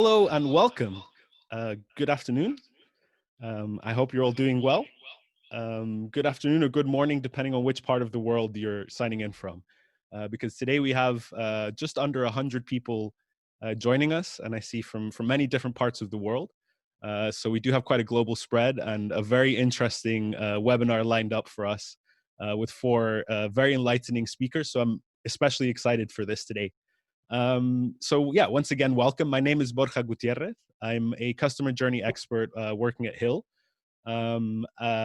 Hello and welcome. Good afternoon. I hope you're all doing well. Good afternoon or good morning, depending on which part of the world you're signing in from. Because today we have just under 100 people joining us, and I see from many different parts of the world. So we do have quite a global spread and a very interesting webinar lined up for us with four very enlightening speakers. So I'm especially excited for this today. So yeah, once again, welcome. My name is Borja Gutierrez. I'm a customer journey expert working at HiIL.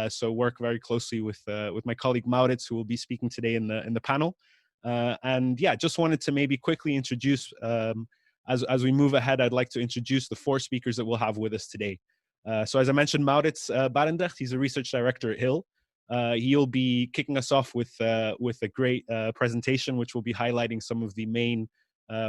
So work very closely with my colleague Maurits, who will be speaking today in the panel. And yeah, just wanted to maybe quickly introduce, as we move ahead, I'd like to introduce the four speakers that we'll have with us today. So as I mentioned, Maurits Barendrecht, he's a research director at HiIL. He'll be kicking us off with a great presentation, which will be highlighting some of the main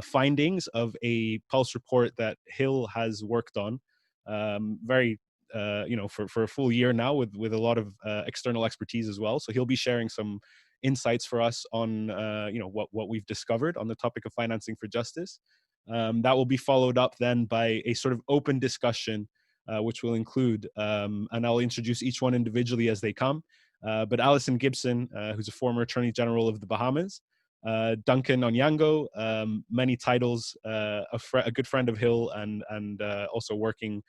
findings of a pulse report that HiIL has worked on for a full year now with a lot of external expertise as well. So he'll be sharing some insights for us on what we've discovered on the topic of financing for justice. That will be followed up then by a sort of open discussion, which will include, and I'll introduce each one individually as they come. But Allyson Gibson, who's a former Attorney General of the Bahamas, Duncan Onyango, many titles, a good friend of HiIL, and also working.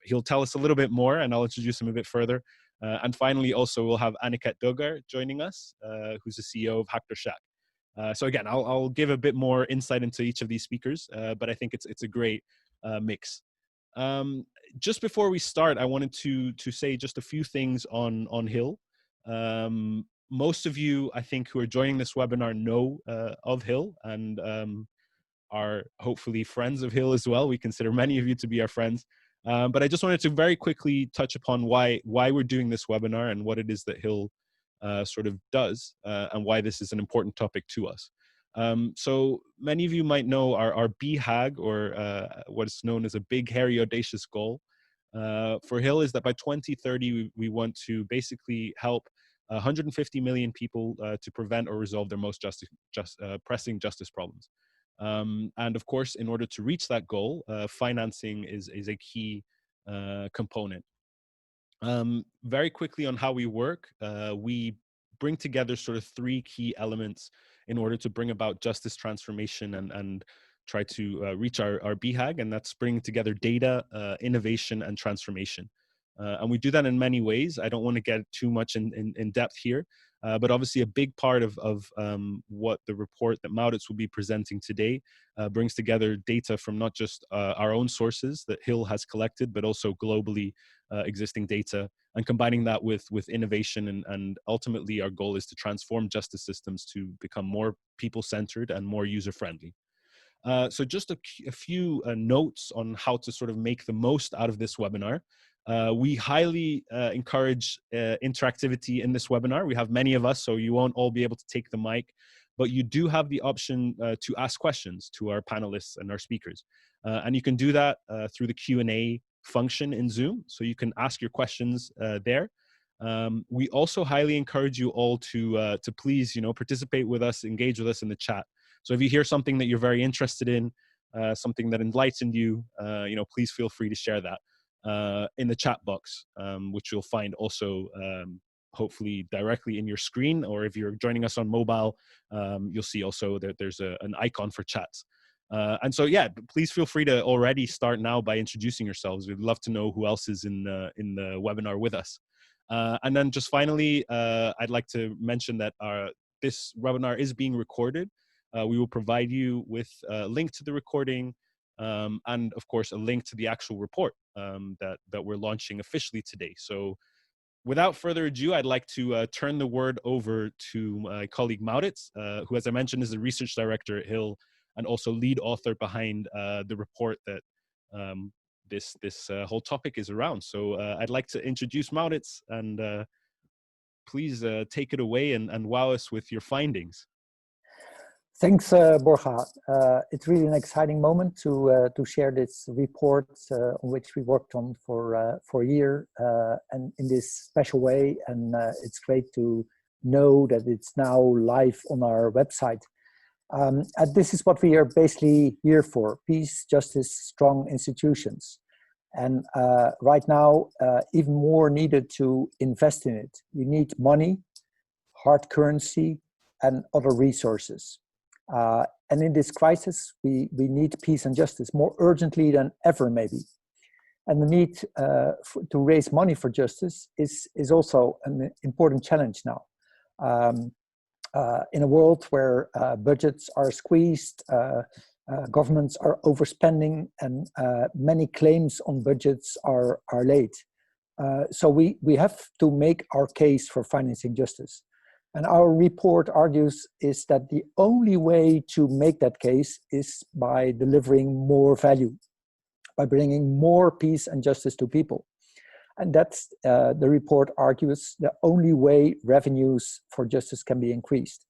He'll tell us a little bit more, and I'll introduce him a bit further. And finally, also we'll have Aniket Dogar joining us, who's the CEO of Hackter Shack. So again, I'll give a bit more insight into each of these speakers, but I think it's a great mix. Just before we start, I wanted to say just a few things on HiIL. Most of you, I think, who are joining this webinar know of HiIL and are hopefully friends of HiIL as well. We consider many of you to be our friends. But I just wanted to very quickly touch upon why we're doing this webinar and what it is that HiIL sort of does and why this is an important topic to us. So many of you might know our BHAG, or what is known as a big, hairy, audacious goal for HiIL, is that by 2030, we want to basically help 150 million people to prevent or resolve their most pressing justice problems. And of course, in order to reach that goal, financing is a key component. Very quickly on how we work, we bring together sort of three key elements in order to bring about justice transformation and try to reach our BHAG, and that's bringing together data, innovation, and transformation. And we do that in many ways. I don't want to get too much in depth here, but obviously a big part of what the report that Maurits will be presenting today brings together data from not just our own sources that HiIL has collected, but also globally existing data, and combining that with innovation. And ultimately, our goal is to transform justice systems to become more people-centered and more user-friendly. So just a few notes on how to sort of make the most out of this webinar. We highly encourage interactivity in this webinar. We have many of us, so you won't all be able to take the mic, but you do have the option to ask questions to our panelists and our speakers. And you can do that through the Q&A function in Zoom, so you can ask your questions there. We also highly encourage you all to please, participate with us, engage with us in the chat. So if you hear something that you're very interested in, something that enlightened you, please feel free to share that in the chat box, which you'll find also hopefully directly in your screen, or if you're joining us on mobile, you'll see also that there's an icon for chats. And so, yeah, please feel free to already start now by introducing yourselves. We'd love to know who else is in the webinar with us. And then just finally, I'd like to mention that this webinar is being recorded. We will provide you with a link to the recording and, of course, a link to the actual report that we're launching officially today. So without further ado, I'd like to turn the word over to my colleague Maurits, who, as I mentioned, is the research director at HiIL and also lead author behind the report that this whole topic is around. So I'd like to introduce Maurits, and please take it away and wow us with your findings. Thanks, Borja. It's really an exciting moment to share this report on which we worked on for a year and in this special way. And it's great to know that it's now live on our website. And this is what we are basically here for: peace, justice, strong institutions. And right now, even more needed to invest in it. You need money, hard currency, and other resources. And in this crisis, we need peace and justice more urgently than ever, maybe. And the need to raise money for justice is also an important challenge now. In a world where budgets are squeezed, governments are overspending, and many claims on budgets are late. So we have to make our case for financing justice. And our report argues is that the only way to make that case is by delivering more value, by bringing more peace and justice to people. And that's, the report argues, the only way revenues for justice can be increased.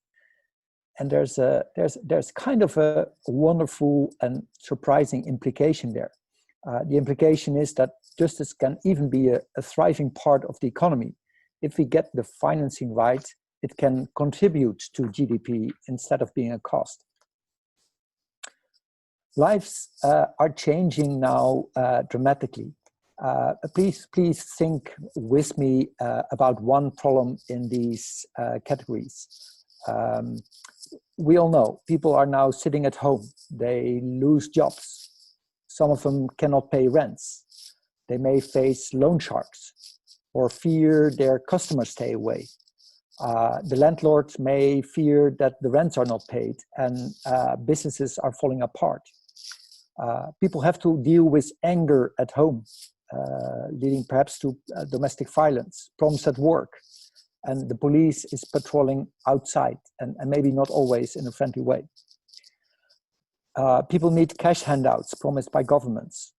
And there's kind of a wonderful and surprising implication there. The implication is that justice can even be a thriving part of the economy. If we get the financing right, it can contribute to GDP instead of being a cost. Lives are changing now dramatically. Please think with me about one problem in these categories. We all know people are now sitting at home. They lose jobs. Some of them cannot pay rents. They may face loan sharks or fear their customers stay away. The landlords may fear that the rents are not paid and businesses are falling apart. People have to deal with anger at home, leading perhaps to domestic violence, problems at work, and the police is patrolling outside and maybe not always in a friendly way. People need cash handouts promised by governments.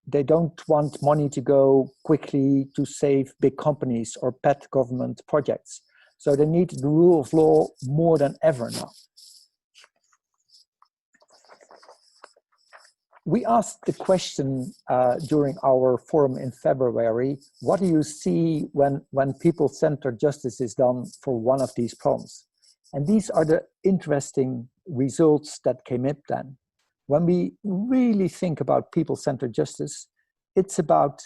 They don't want money to go quickly to save big companies or pet government projects. So they need the rule of law more than ever now. We asked the question during our forum in February: what do you see when people-centered justice is done for one of these problems? And these are the interesting results that came up then. When we really think about people-centered justice, it's about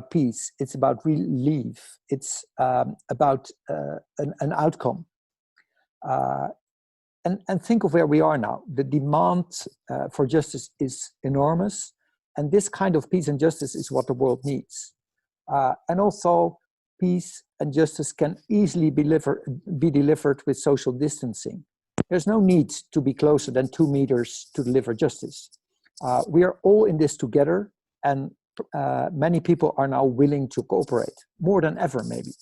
peace, it's about relief, it's about an outcome. And think of where we are now. The demand for justice is enormous, and this kind of peace and justice is what the world needs. And also, peace and justice can easily be delivered with social distancing. There's no need to be closer than 2 meters to deliver justice. We are all in this together, and many people are now willing to cooperate, more than ever maybe.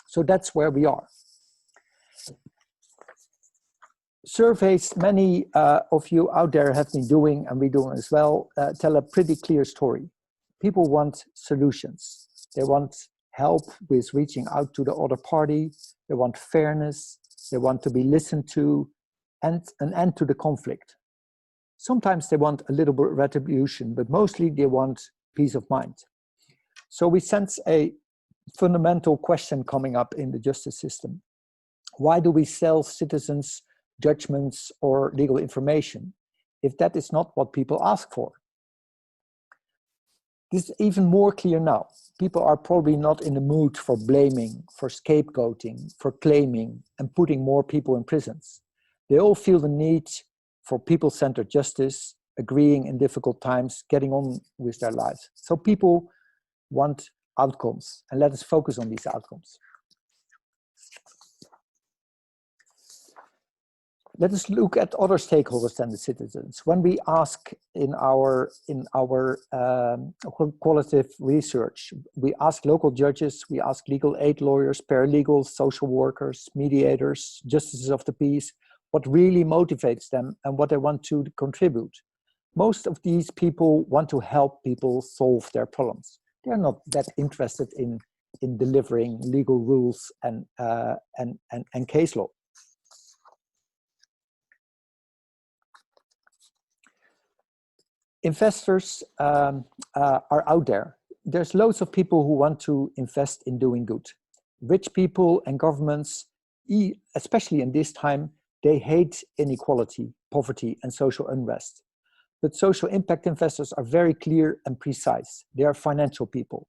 So that's where we are. Surveys many of you out there have been doing, and we're doing as well, tell a pretty clear story. People want solutions. They want help with reaching out to the other party. They want fairness. They want to be listened to, and an end to the conflict. Sometimes they want a little bit of retribution, but mostly they want peace of mind. So we sense a fundamental question coming up in the justice system. Why do we sell citizens judgments or legal information if that is not what people ask for? This is even more clear now. People are probably not in the mood for blaming, for scapegoating, for claiming, and putting more people in prisons. They all feel the need for people-centered justice, agreeing in difficult times, getting on with their lives. So people want outcomes, and let us focus on these outcomes. Let us look at other stakeholders than the citizens. When we ask in our qualitative research, we ask local judges, we ask legal aid lawyers, paralegals, social workers, mediators, justices of the peace, what really motivates them and what they want to contribute. Most of these people want to help people solve their problems. They're not that interested in delivering legal rules and case law. Investors are out there. There's loads of people who want to invest in doing good. Rich people and governments, especially in this time, They hate inequality, poverty, and social unrest. But social impact investors are very clear and precise. They are financial people.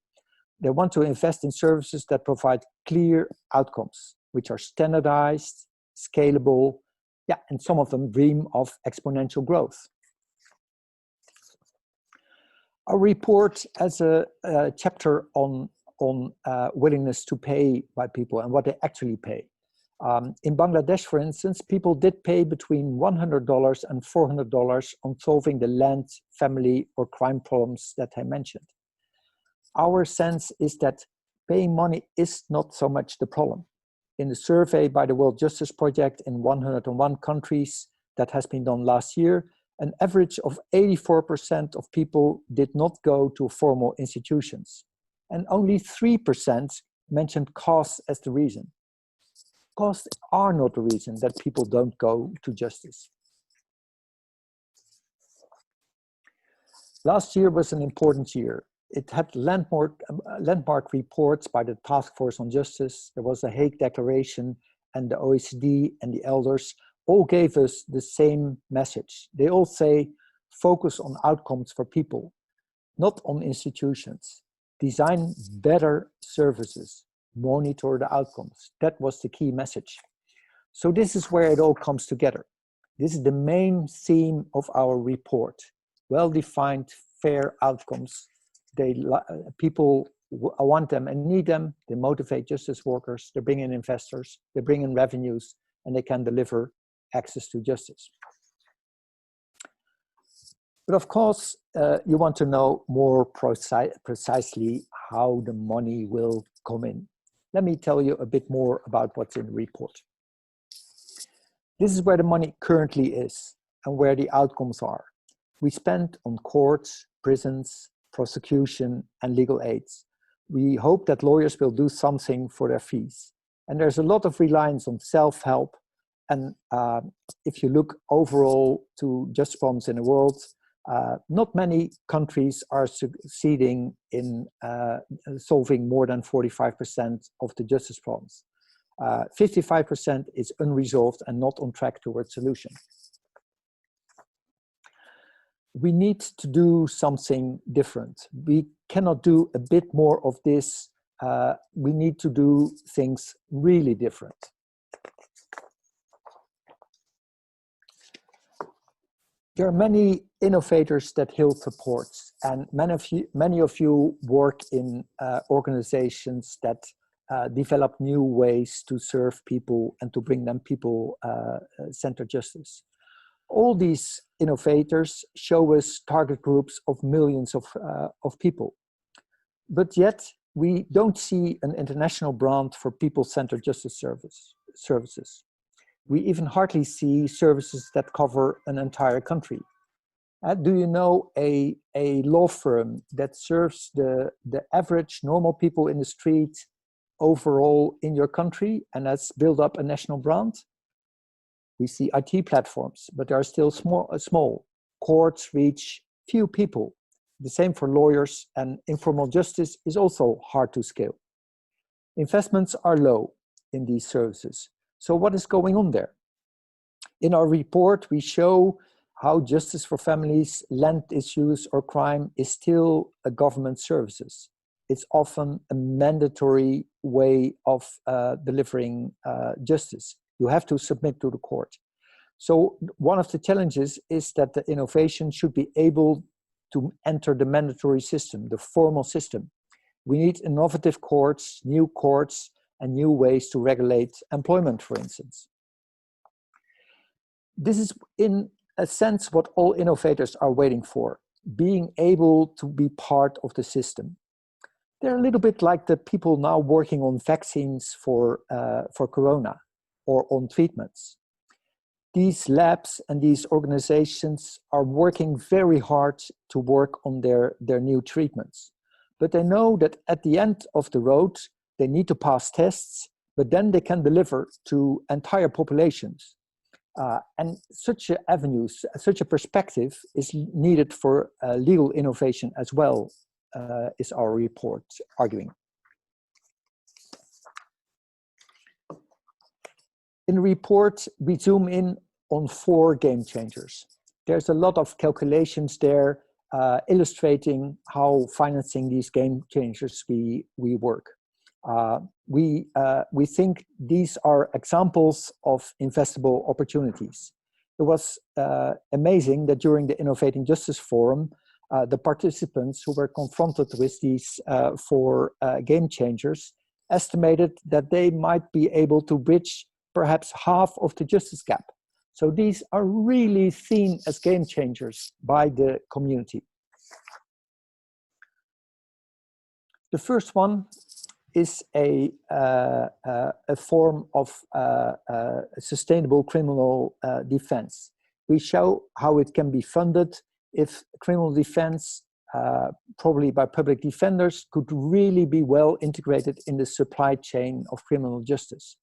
They want to invest in services that provide clear outcomes, which are standardized, scalable, and some of them dream of exponential growth. Our report has a chapter on willingness to pay by people and what they actually pay. In Bangladesh, for instance, people did pay between $100 and $400 on solving the land, family, or crime problems that I mentioned. Our sense is that paying money is not so much the problem. In the survey by the World Justice Project in 101 countries that has been done last year, an average of 84% of people did not go to formal institutions, and only 3% mentioned costs as the reason. Costs are not the reason that people don't go to justice. Last year was an important year. It had landmark reports by the Task Force on Justice. There was a Hague Declaration, and the OECD and the elders all gave us the same message. They all say, focus on outcomes for people, not on institutions. Design better services, monitor the outcomes. That was the key message. So this is where it all comes together. This is the main theme of our report. Well-defined, fair outcomes. People want them and need them. They motivate justice workers. They bring in investors. They bring in revenues, and they can deliver access to justice. But of course, you want to know more precisely how the money will come in. Let me tell you a bit more about what's in the report. This is where the money currently is and where the outcomes are. We spend on courts, prisons, prosecution, and legal aids. We hope that lawyers will do something for their fees. And there's a lot of reliance on self-help. And if you look overall to justice problems in the world, not many countries are succeeding in solving more than 45% of the justice problems. 55% is unresolved and not on track towards solution. We need to do something different. We cannot do a bit more of this. We need to do things really different. There are many innovators that HiIL supports, and many of you work in organizations that develop new ways to serve people and to bring them people-centered justice. All these innovators show us target groups of millions of people, but yet we don't see an international brand for people-centered justice services. We even hardly see services that cover an entire country. Do you know a law firm that serves the average normal people in the street overall in your country and that's built up a national brand? We see IT platforms, but they are still small. Courts reach few people. The same for lawyers, and informal justice is also hard to scale. Investments are low in these services. So what is going on there? In our report, we show how justice for families, land issues, or crime is still a government services. It's often a mandatory way of delivering justice. You have to submit to the court. So one of the challenges is that the innovation should be able to enter the mandatory system, the formal system. We need innovative courts, and new ways to regulate employment, for instance. This is, in a sense, what all innovators are waiting for, being able to be part of the system. They're a little bit like the people now working on vaccines for corona or on treatments. These labs and these organizations are working very hard to work on their new treatments. But they know that at the end of the road, they need to pass tests, but then they can deliver to entire populations. And such an avenue, such a perspective is needed for legal innovation as well, is our report arguing. In the report, we zoom in on 4 game changers. There's a lot of calculations there illustrating how financing these game changers we work. We think these are examples of investable opportunities. It was amazing that during the Innovating Justice Forum, the participants who were confronted with these 4 game changers estimated that they might be able to bridge perhaps half of the justice gap. So these are really seen as game changers by the community. The first one is a form of sustainable criminal defense. We show how it can be funded if criminal defense, probably by public defenders, could really be well integrated in the supply chain of criminal justice,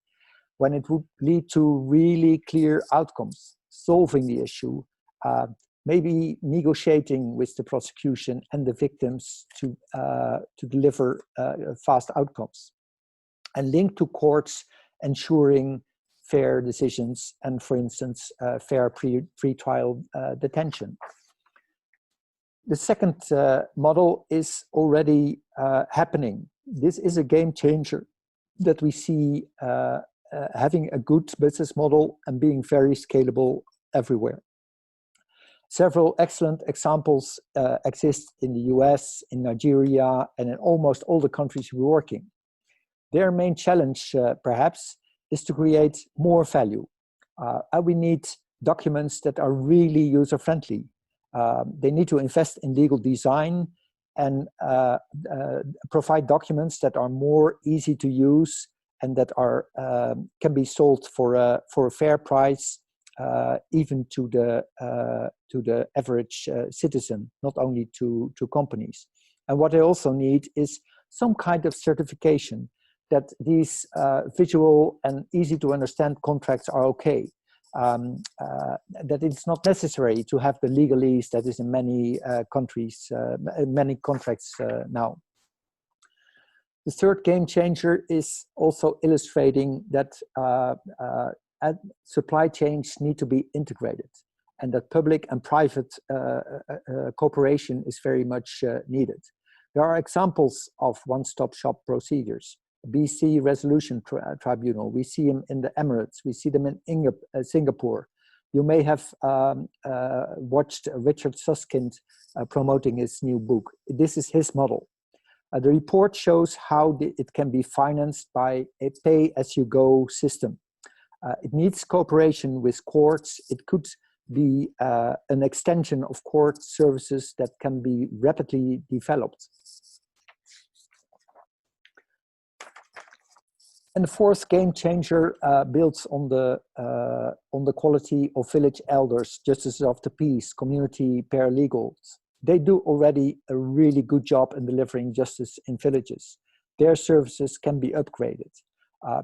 when it would lead to really clear outcomes, solving the issue, maybe negotiating with the prosecution and the victims to deliver fast outcomes, and linked to courts ensuring fair decisions and, for instance, fair pre-trial detention. The second model is already happening. This is a game changer that we see having a good business model and being very scalable everywhere. Several excellent examples exist in the US, in Nigeria, and in almost all the countries we're working. Their main challenge, perhaps, is to create more value. And we need documents that are really user-friendly. They need to invest in legal design and provide documents that are more easy to use and that are can be sold for a fair price, even to the average citizen, not only to companies. And what they also need is some kind of certification that these visual and easy to understand contracts are okay. That it's not necessary to have the legalese that is in many countries, many contracts now. The third game changer is also illustrating that supply chains need to be integrated, and that public and private cooperation is very much needed. There are examples of one-stop shop procedures. BC Resolution Tribunal, we see them in the Emirates, we see them in Singapore. You may have watched Richard Susskind promoting his new book. This is his model. The report shows how it can be financed by a pay-as-you-go system. It needs cooperation with courts. It could be an extension of court services that can be rapidly developed. And the fourth game changer builds on the quality of village elders, justices of the peace, community paralegals. They do already a really good job in delivering justice in villages. Their services can be upgraded.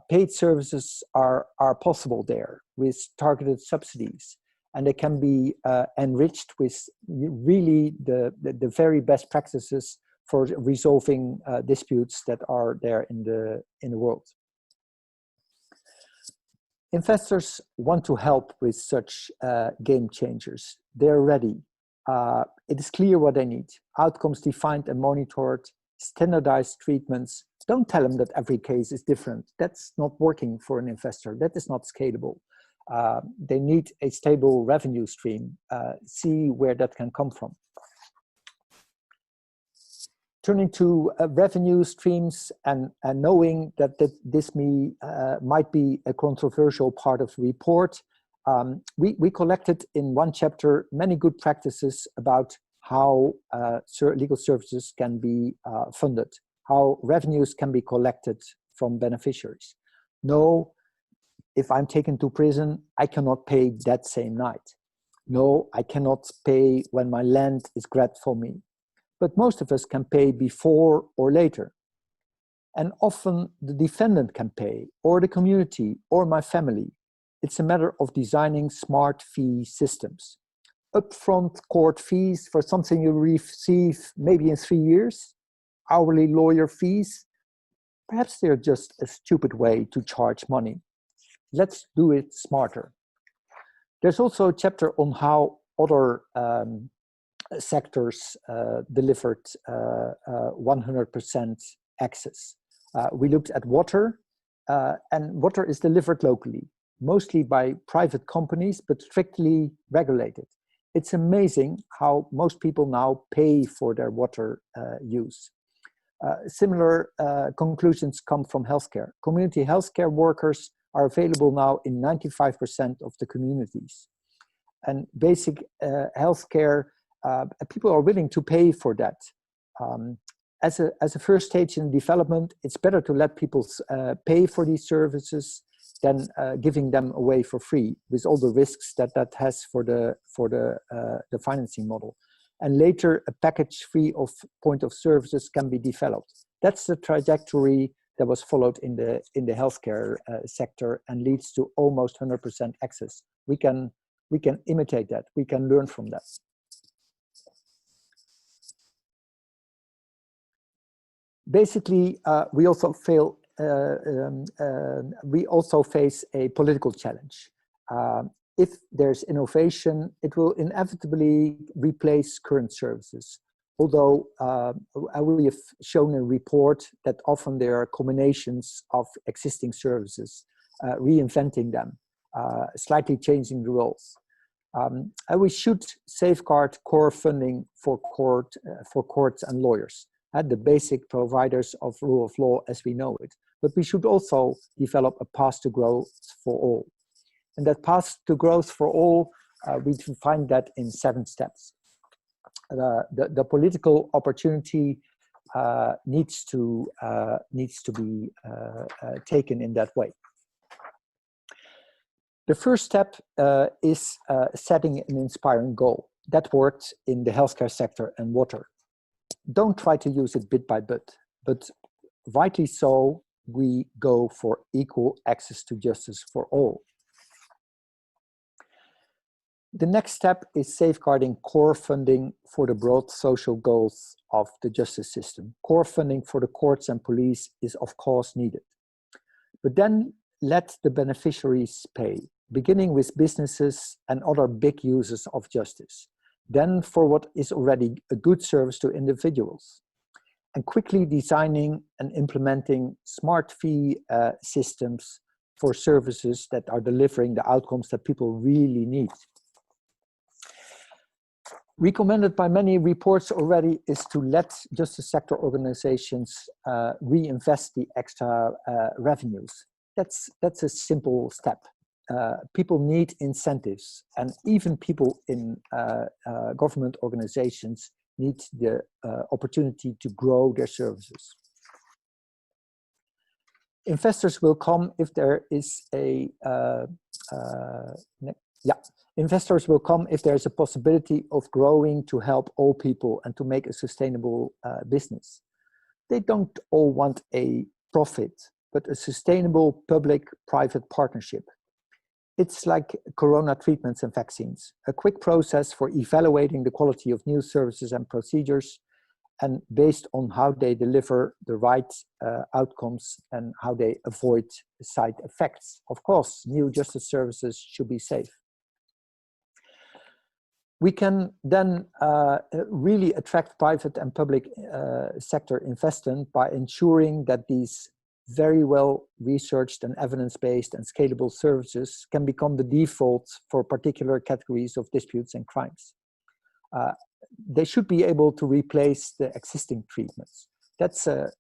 Paid services are possible there with targeted subsidies, and they can be enriched with really the very best practices for resolving disputes that are there in the world. Investors want to help with such game changers. They're ready. It is clear what they need. Outcomes defined and monitored, standardized treatments. Don't tell them that every case is different. That's not working for an investor. That is not scalable. They need a stable revenue stream. See where that can come from. Turning to revenue streams and knowing that this might be a controversial part of the report, we collected in one chapter many good practices about how legal services can be funded, how revenues can be collected from beneficiaries. No, if I'm taken to prison, I cannot pay that same night. No, I cannot pay when my land is grabbed for me. But most of us can pay before or later. And often the defendant can pay, or the community, or my family. It's a matter of designing smart fee systems. Upfront court fees for something you receive maybe in 3 years, hourly lawyer fees, perhaps they're just a stupid way to charge money. let's do it smarter. There's also a chapter on how other sectors delivered 100% access. We looked at water, and water is delivered locally, mostly by private companies, but strictly regulated. It's amazing how most people now pay for their water use. Similar conclusions come from healthcare. Community healthcare workers are available now in 95% of the communities. And basic healthcare, people are willing to pay for that. As a first stage in development, it's better to let people pay for these services than giving them away for free, with all the risks that that has for the financing model. And later, a package free of point of services can be developed. That's the trajectory that was followed in the healthcare sector and leads to almost 100% access. We can imitate that. We can learn from that. Basically, we also face a political challenge. If there's innovation, it will inevitably replace current services. Although we have shown in a report that often there are combinations of existing services, reinventing them, slightly changing the roles. And we should safeguard core funding for courts and lawyers, the basic providers of rule of law as we know it. But we should also develop a path to growth for all. And that path to growth for all, we find that in 7 steps. The political opportunity needs to be taken in that way. The first step is setting an inspiring goal. That worked in the healthcare sector and water. Don't try to use it bit by bit, but vitally so, we go for equal access to justice for all. The next step is safeguarding core funding for the broad social goals of the justice system. Core funding for the courts and police is of course needed. But then let the beneficiaries pay, beginning with businesses and other big users of justice. Then for what is already a good service to individuals. And quickly designing and implementing smart fee systems for services that are delivering the outcomes that people really need. Recommended by many reports already is to let justice sector organizations reinvest the extra revenues. That's a simple step. People need incentives, and even people in government organizations need the opportunity to grow their services. Investors will come if there is investors will come if there is a possibility of growing to help all people and to make a sustainable business. They don't all want a profit, but a sustainable public-private partnership. It's like corona treatments and vaccines, a quick process for evaluating the quality of new services and procedures, and based on how they deliver the right outcomes and how they avoid side effects. Of course, new justice services should be safe. We can then really attract private and public sector investment by ensuring that these very well researched and evidence-based and scalable services can become the default for particular categories of disputes and crimes. They should be able to replace the existing treatments. That's a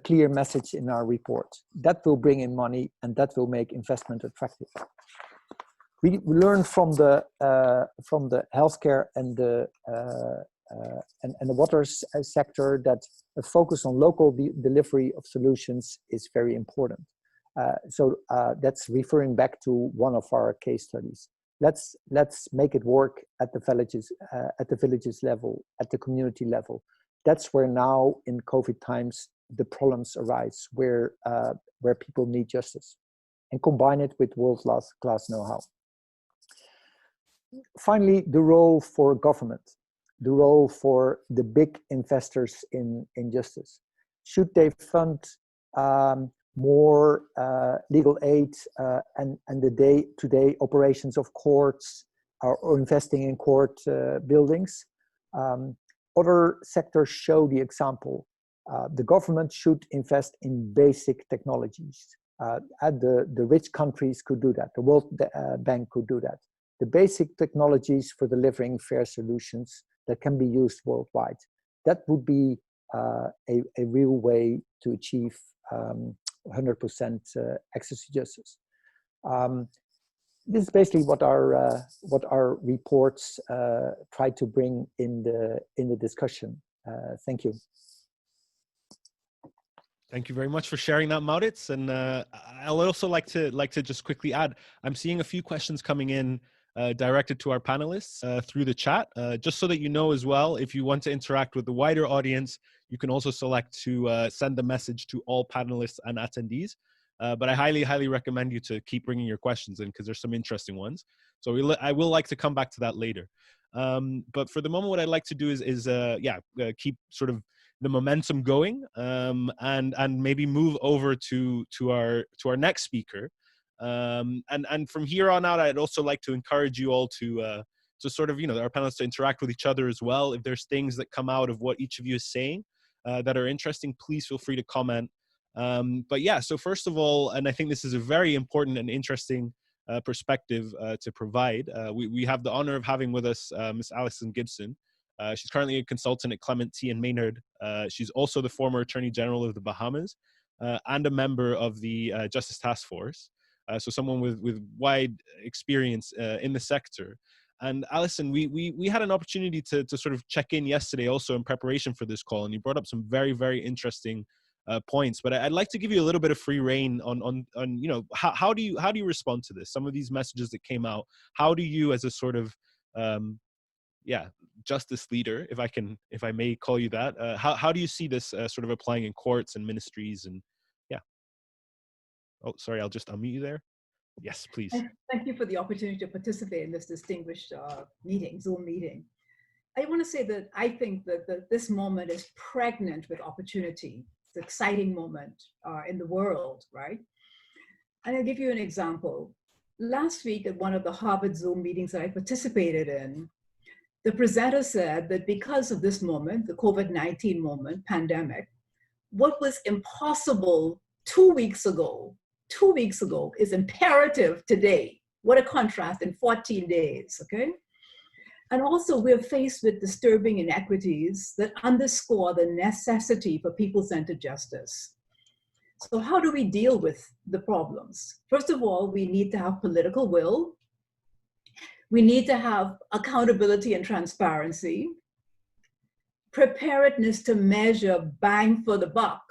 clear message in our report. That will bring in money and that will make investment attractive. We learn from the healthcare and the water sector that a focus on local delivery of solutions is very important. So that's referring back to one of our case studies. Let's make it work at the villages level, at the community level. That's where now in COVID times the problems arise, where people need justice, and combine it with world-class know-how. Finally, the role for government, the role for the big investors in justice. Should they fund more legal aid and the day-to-day operations of courts or investing in court buildings. Other sectors show the example. The government should invest in basic technologies. And the rich countries could do that. The World Bank could do that. The basic technologies for delivering fair solutions that can be used worldwide. That would be a real way to achieve 100% access to justice. This is basically what our reports try to bring in the discussion. Thank you. Thank you very much for sharing that, Maurits. And I'll also like to just quickly add, I'm seeing a few questions coming in directed to our panelists through the chat. Just so that you know as well, if you want to interact with the wider audience, you can also select to send the message to all panelists and attendees. But I highly recommend you to keep bringing your questions in because there's some interesting ones. So I will like to come back to that later. But for the moment, what I'd like to do is keep sort of the momentum going and maybe move over to our next speaker. And from here on out, I'd also like to encourage you all to sort of, our panelists to interact with each other as well. If there's things that come out of what each of you is saying that are interesting, please feel free to comment. But yeah, so first of all, and I think this is a very important and interesting perspective to provide, we have the honor of having with us Ms. Allyson Gibson. She's currently a consultant at Clement and Maynard. She's also the former Attorney General of the Bahamas and a member of the Justice Task Force. So someone with wide experience in the sector. And Allyson, we had an opportunity to sort of check in yesterday also in preparation for this call, and you brought up some very interesting points. But I'd like to give you a little bit of free reign on how do you respond to this? Some of these messages that came out. How do you, as a sort of justice leader, if I may call you that, how do you see this sort of applying in courts and ministries and Oh, sorry, I'll just unmute you there. Yes, please. Thank you for the opportunity to participate in this distinguished Zoom meeting. I want to say that I think that this moment is pregnant with opportunity. It's an exciting moment in the world, right? And I'll give you an example. Last week at one of the Harvard Zoom meetings that I participated in, the presenter said that because of this moment, the COVID-19 moment, pandemic, what was impossible 2 weeks ago is imperative today. What a contrast in 14 days, okay? And also we're faced with disturbing inequities that underscore the necessity for people-centered justice. So how do we deal with the problems? First of all, we need to have political will. We need to have accountability and transparency, preparedness to measure bang for the buck.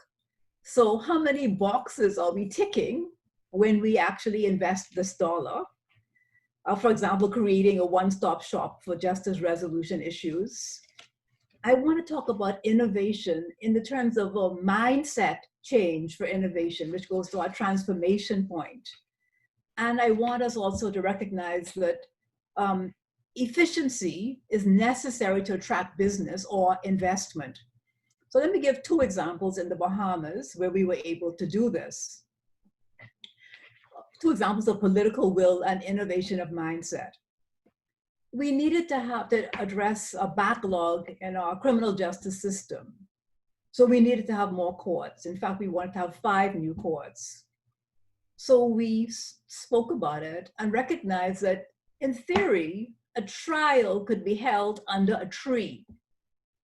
So how many boxes are we ticking when we actually invest this dollar? For example, creating a one-stop shop for justice resolution issues. I want to talk about innovation in the terms of a mindset change for innovation, which goes to our transformation point. And I want us also to recognize that efficiency is necessary to attract business or investment. So let me give 2 examples in the Bahamas where we were able to do this. 2 examples of political will and innovation of mindset. We needed to address a backlog in our criminal justice system. So we needed to have more courts. In fact, we wanted to have 5 new courts. So we spoke about it and recognized that in theory, a trial could be held under a tree.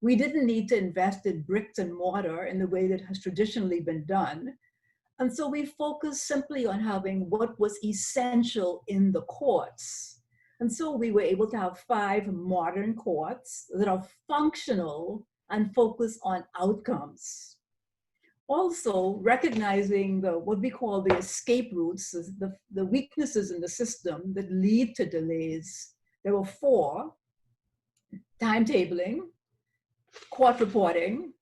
We didn't need to invest in bricks and mortar in the way that has traditionally been done. And so we focused simply on having what was essential in the courts. And so we were able to have 5 modern courts that are functional and focus on outcomes. Also recognizing what we call the escape routes, the weaknesses in the system that lead to delays. There were 4: timetabling, court reporting,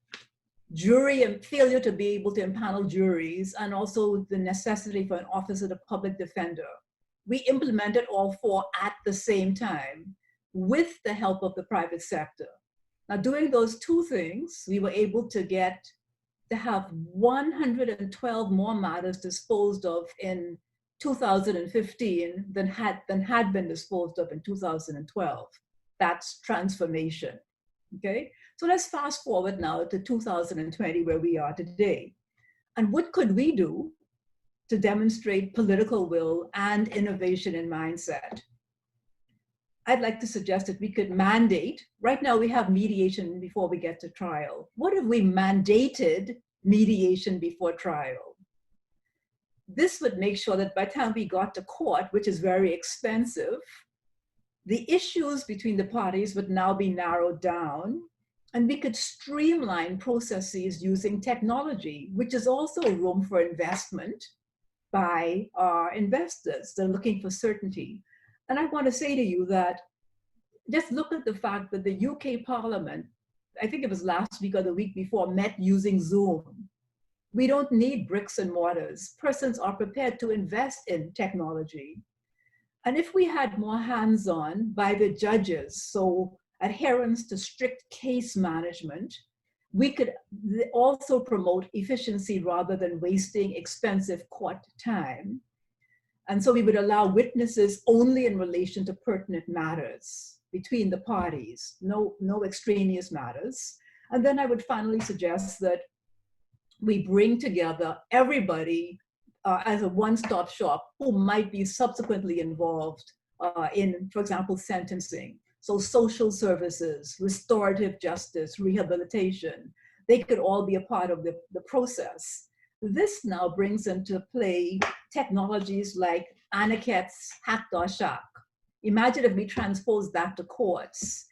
jury and failure to be able to impanel juries, and also the necessity for an office of the public defender. We implemented all 4 at the same time with the help of the private sector. Now, doing those 2 things, we were able to get to have 112 more matters disposed of in 2015 than had been disposed of in 2012. That's transformation. Okay, so let's fast forward now to 2020, where we are today. And what could we do to demonstrate political will and innovation in mindset? I'd like to suggest that we could mandate. Right now we have mediation before we get to trial. What if we mandated mediation before trial? This would make sure that by the time we got to court, which is very expensive, the issues between the parties would now be narrowed down, and we could streamline processes using technology, which is also room for investment by our investors. They're looking for certainty. And I want to say to you that just look at the fact that the UK Parliament, I think it was last week or the week before, met using Zoom. We don't need bricks and mortars. Persons are prepared to invest in technology. And if we had more hands-on by the judges, so adherence to strict case management, we could also promote efficiency rather than wasting expensive court time. And so we would allow witnesses only in relation to pertinent matters between the parties, no extraneous matters. And then I would finally suggest that we bring together everybody as a one-stop shop who might be subsequently involved in, for example, sentencing. So social services, restorative justice, rehabilitation, they could all be a part of the process. This now brings into play technologies like Aniket's Hack-Shak. Imagine if we transpose that to courts.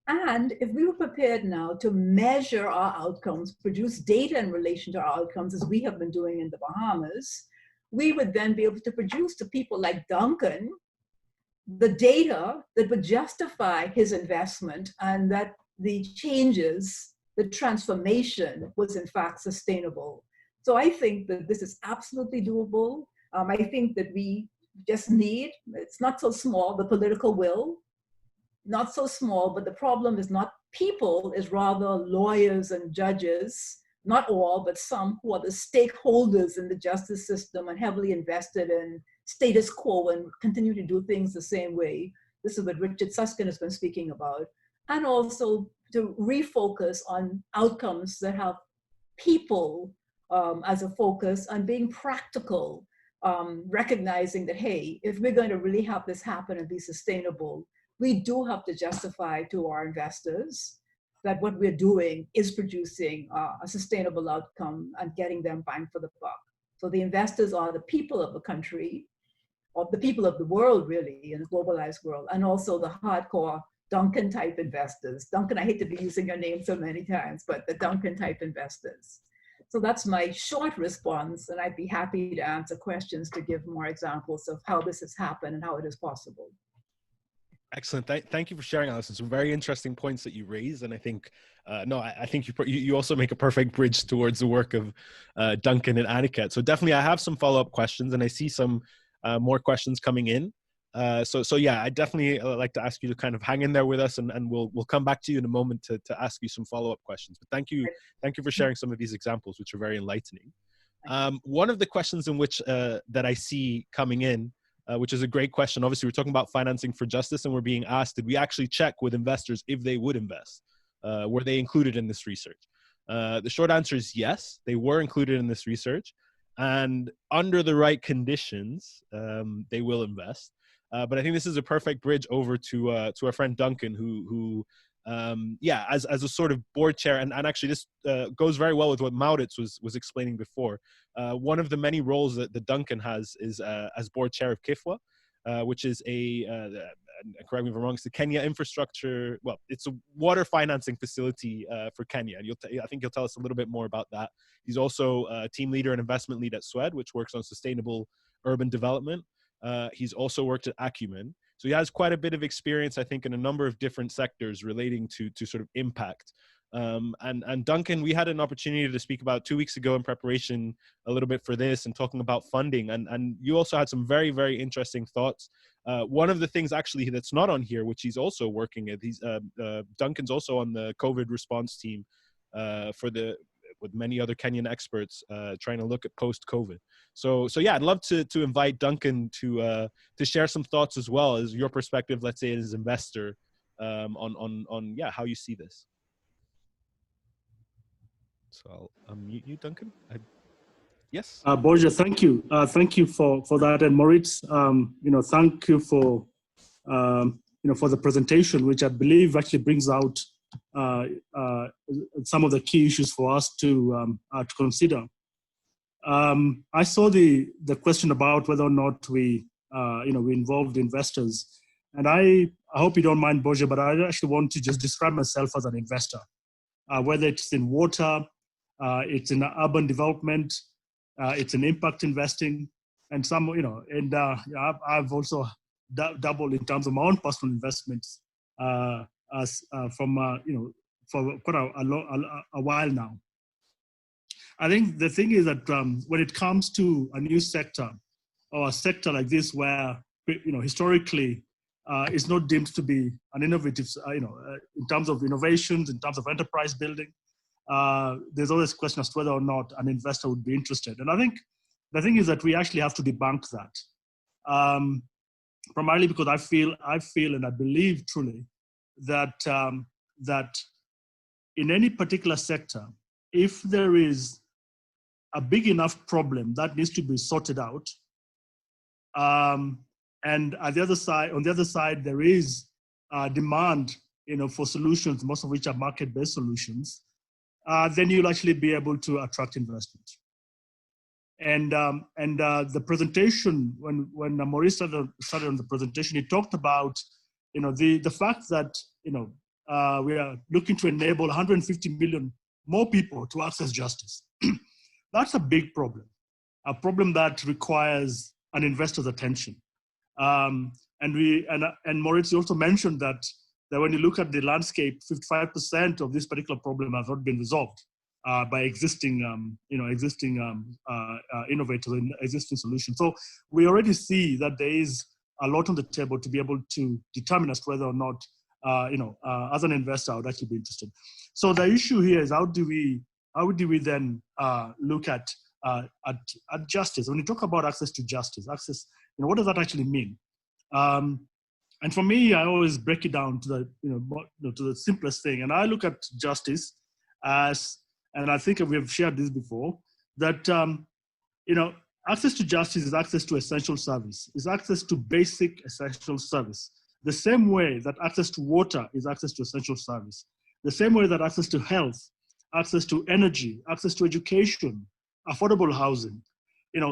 And if we were prepared now to measure our outcomes, produce data in relation to our outcomes, as we have been doing in the Bahamas, we would then be able to produce to people like Duncan the data that would justify his investment and that the changes, the transformation was in fact sustainable. So I think that this is absolutely doable. I think that we just need, it's not so small, the political will, not so small, but the problem is not people, is rather lawyers and judges, not all, but some who are the stakeholders in the justice system and heavily invested in status quo and continue to do things the same way. This is what Richard Susskind has been speaking about. And also to refocus on outcomes that have people as a focus, and being practical, recognizing that, hey, if we're going to really have this happen and be sustainable, we do have to justify to our investors that what we're doing is producing a sustainable outcome and getting them bang for the buck. So the investors are the people of the country, or the people of the world, really, in a globalized world, and also the hardcore Duncan type investors. Duncan, I hate to be using your name so many times, but the Duncan type investors. So that's my short response, and I'd be happy to answer questions to give more examples of how this has happened and how it is possible. Excellent. Thank you for sharing, Allyson. Some very interesting points that you raised, and I think I think you also make a perfect bridge towards the work of Duncan and Aniket. So definitely, I have some follow-up questions, and I see some more questions coming in. So yeah, I definitely like to ask you to kind of hang in there with us, and we'll come back to you in a moment to ask you some follow-up questions. But thank you for sharing some of these examples, which are very enlightening. One of the questions in which that I see coming in, which is a great question. Obviously, we're talking about financing for justice, and we're being asked, did we actually check with investors if they would invest? Were they included in this research? The short answer is yes, they were included in this research, and under the right conditions, they will invest. But I think this is a perfect bridge over to our friend Duncan, who as a sort of board chair, and actually this goes very well with what Maurits was explaining before. One of the many roles that Duncan has is as board chair of KIFWA, which is correct me if I'm wrong, it's the Kenya infrastructure. Well, it's a water financing facility for Kenya, and I think he'll tell us a little bit more about that. He's also a team leader and investment lead at SWED, which works on sustainable urban development. He's also worked at Acumen. So he has quite a bit of experience, I think, in a number of different sectors relating to sort of impact. And Duncan, we had an opportunity to speak about 2 weeks ago in preparation a little bit for this and talking about funding. And you also had some very, very interesting thoughts. One of the things actually that's not on here, which he's also working at, Duncan's also on the COVID response team for the with many other Kenyan experts trying to look at post-COVID. So yeah, I'd love to invite Duncan to share some thoughts as well as your perspective, let's say as an investor, on yeah, how you see this. So I'll unmute you, Duncan. Yes. Borja, thank you. Thank you for that. And Moritz, thank you for, for the presentation, which I believe actually brings out some of the key issues for us to consider. I saw the question about whether or not we involved investors. And I hope you don't mind, Borja, but I actually want to just describe myself as an investor, whether it's in water, it's in urban development, it's in impact investing, and some, and I've also doubled in terms of my own personal investments for quite a while now. I think the thing is that when it comes to a new sector or a sector like this, where historically it's not deemed to be an innovative, in terms of innovations, in terms of enterprise building, there's always a question as to whether or not an investor would be interested. And I think the thing is that we actually have to debunk that, primarily because I feel and I believe truly that that in any particular sector, if there is a big enough problem that needs to be sorted out, and on the other side, there is demand, for solutions, most of which are market-based solutions, then you'll actually be able to attract investment. And the presentation, when Maurice started on the presentation, he talked about, the fact that, we are looking to enable 150 million more people to access justice. That's a big problem, a problem that requires an investor's attention. And Maurice also mentioned that when you look at the landscape, 55% of this particular problem has not been resolved by existing innovators and existing solutions. So we already see that there is a lot on the table to be able to determine as to whether or not, as an investor, I would actually be interested. So the issue here is how do we then look at justice? When you talk about access to justice, what does that actually mean? And for me, I always break it down to the simplest thing. And I look at justice as, and I think we've shared this before, that access to justice is access to essential service, is access to basic essential service. The same way that access to water is access to essential service. The same way that access to health, access to energy, access to education, affordable housing,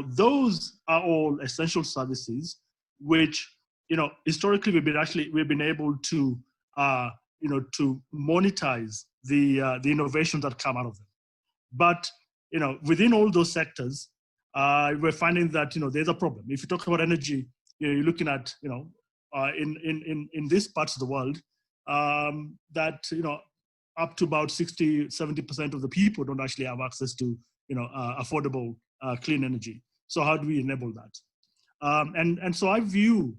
those are all essential services which, historically we've been able to, to monetize the innovations that come out of them. But, within all those sectors, we're finding that, there's a problem. If you talk about energy, you're looking at, in these parts of the world, that, up to about 60-70% of the people don't actually have access to, affordable, clean energy. So how do we enable that? And so I view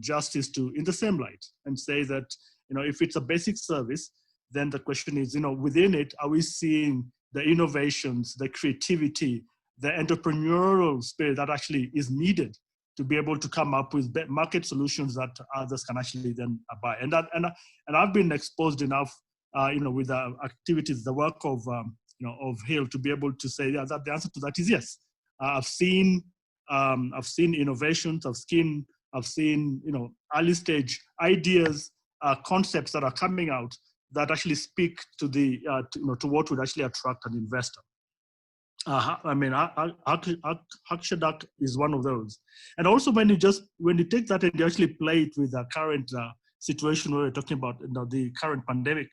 justice in the same light and say that, if it's a basic service, then the question is, within it, are we seeing the innovations, the creativity, the entrepreneurial spirit that actually is needed to be able to come up with market solutions that others can actually then buy? And I've been exposed enough, with the activities, the work of HiIL to be able to say, yeah, that the answer to that is yes. I've seen innovations. I've seen early stage ideas, concepts that are coming out that actually speak to to what would actually attract an investor. Hakshadak is one of those. And also when you take that and you actually play it with the current situation where we're talking about the current pandemic,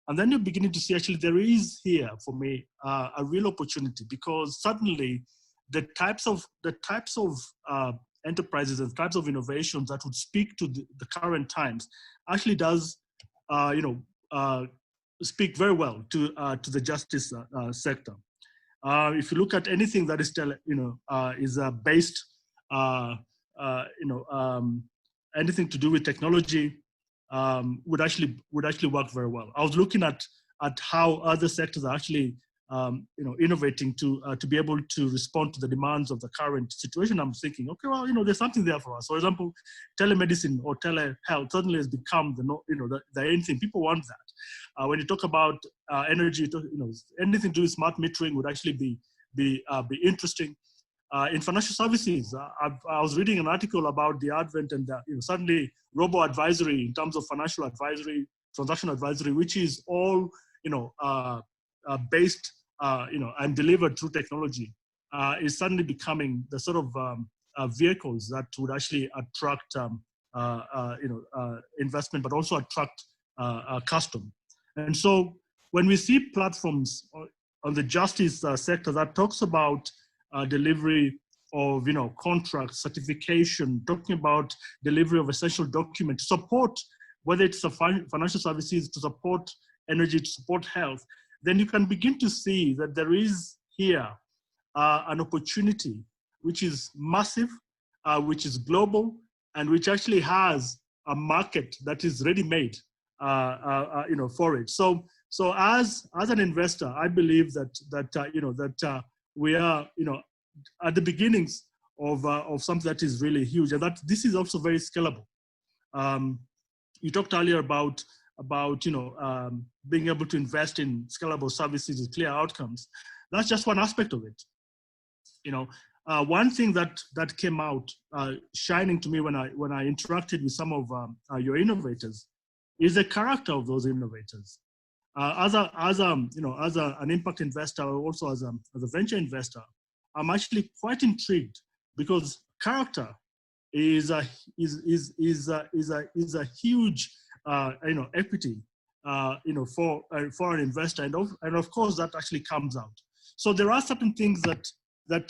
and then you're beginning to see actually there is here for me a real opportunity, because suddenly the types of enterprises and types of innovations that would speak to the current times actually does speak very well to the justice sector. If you look at anything that is still is based anything to do with technology, would actually work very well. I was looking at how other sectors are actually innovating to be able to respond to the demands of the current situation. I'm thinking, okay, well, there's something there for us. For example, telemedicine or telehealth suddenly has become the end thing. People want that. When you talk about energy, anything to do with smart metering would actually be interesting. In financial services, I was reading an article about the advent and suddenly robo-advisory in terms of financial advisory, transaction advisory, which is all based and delivered through technology, is suddenly becoming the sort of vehicles that would actually attract investment, but also attract custom. And so when we see platforms on the justice sector that talks about delivery of contracts, certification, talking about delivery of essential documents, support, whether it's financial services, to support energy, to support health, then you can begin to see that there is here an opportunity which is massive, which is global, and which actually has a market that is ready-made for it. So as an investor, I believe that we are at the beginnings of something that is really huge, and that this is also very scalable. You talked earlier about being able to invest in scalable services with clear outcomes. That's just one aspect of it. One thing that came out shining to me when I interacted with some of your innovators is the character of those innovators. As an impact investor, or also as a venture investor, I'm actually quite intrigued, because character is a huge equity for an investor, and of course that actually comes out. So there are certain things that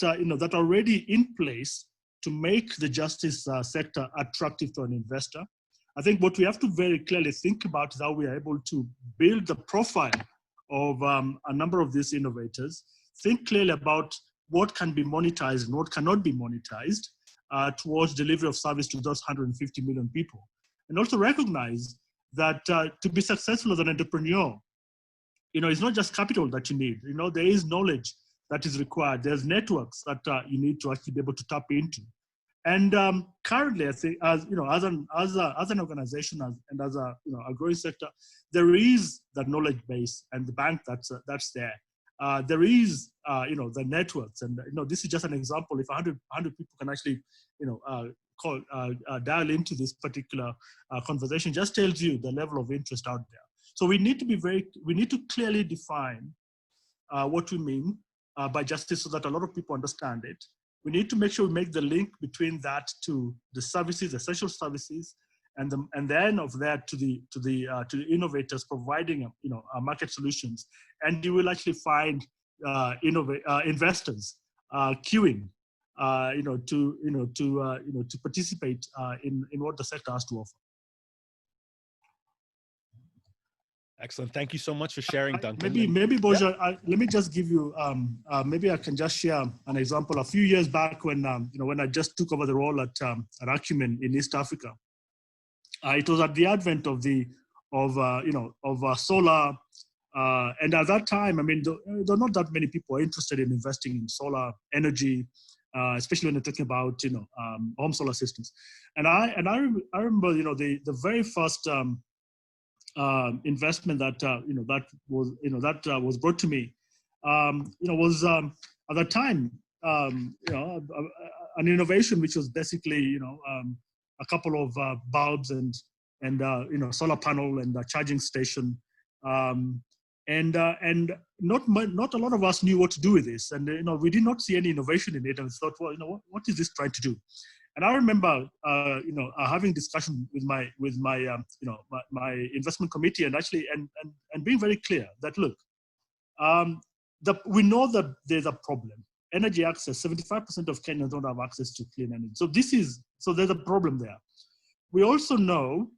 are already in place to make the justice sector attractive to an investor. I think what we have to very clearly think about is how we are able to build the profile of a number of these innovators. Think clearly about what can be monetized and what cannot be monetized towards delivery of service to those 150 million people. And also recognize that to be successful as an entrepreneur, it's not just capital that you need. There is knowledge that is required. There's networks that you need to actually be able to tap into. And currently, I think, as an organization and as a growing sector, there is that knowledge base and the bank that's there. There is the networks, and this is just an example. If 100 people can actually dial into this particular conversation, just tells you the level of interest out there. So we need to clearly define what we mean by justice, so that a lot of people understand it. We need to make sure we make the link between that to the services, essential services, and then of that to the innovators providing market solutions. And you will actually find investors queuing to participate in what the sector has to offer. Excellent. Thank you so much for sharing, Duncan. Maybe Borja, let me just give you, maybe I can just share an example. A few years back when I just took over the role at Acumen in East Africa, it was at the advent of solar, and at that time, there are not that many people interested in investing in solar energy, especially when they're talking about home solar systems. And I remember the very first investment that was brought to me was at the time an innovation which was basically a couple of bulbs and solar panel and a charging station, and not a lot of us knew what to do with this, and we did not see any innovation in it, and we thought, well, what is this trying to do? And I remember, having discussion with my investment committee, and actually, and being very clear that, look, we know that there's a problem. Energy access, 75% of Kenyans don't have access to clean energy. So there's a problem there. We also know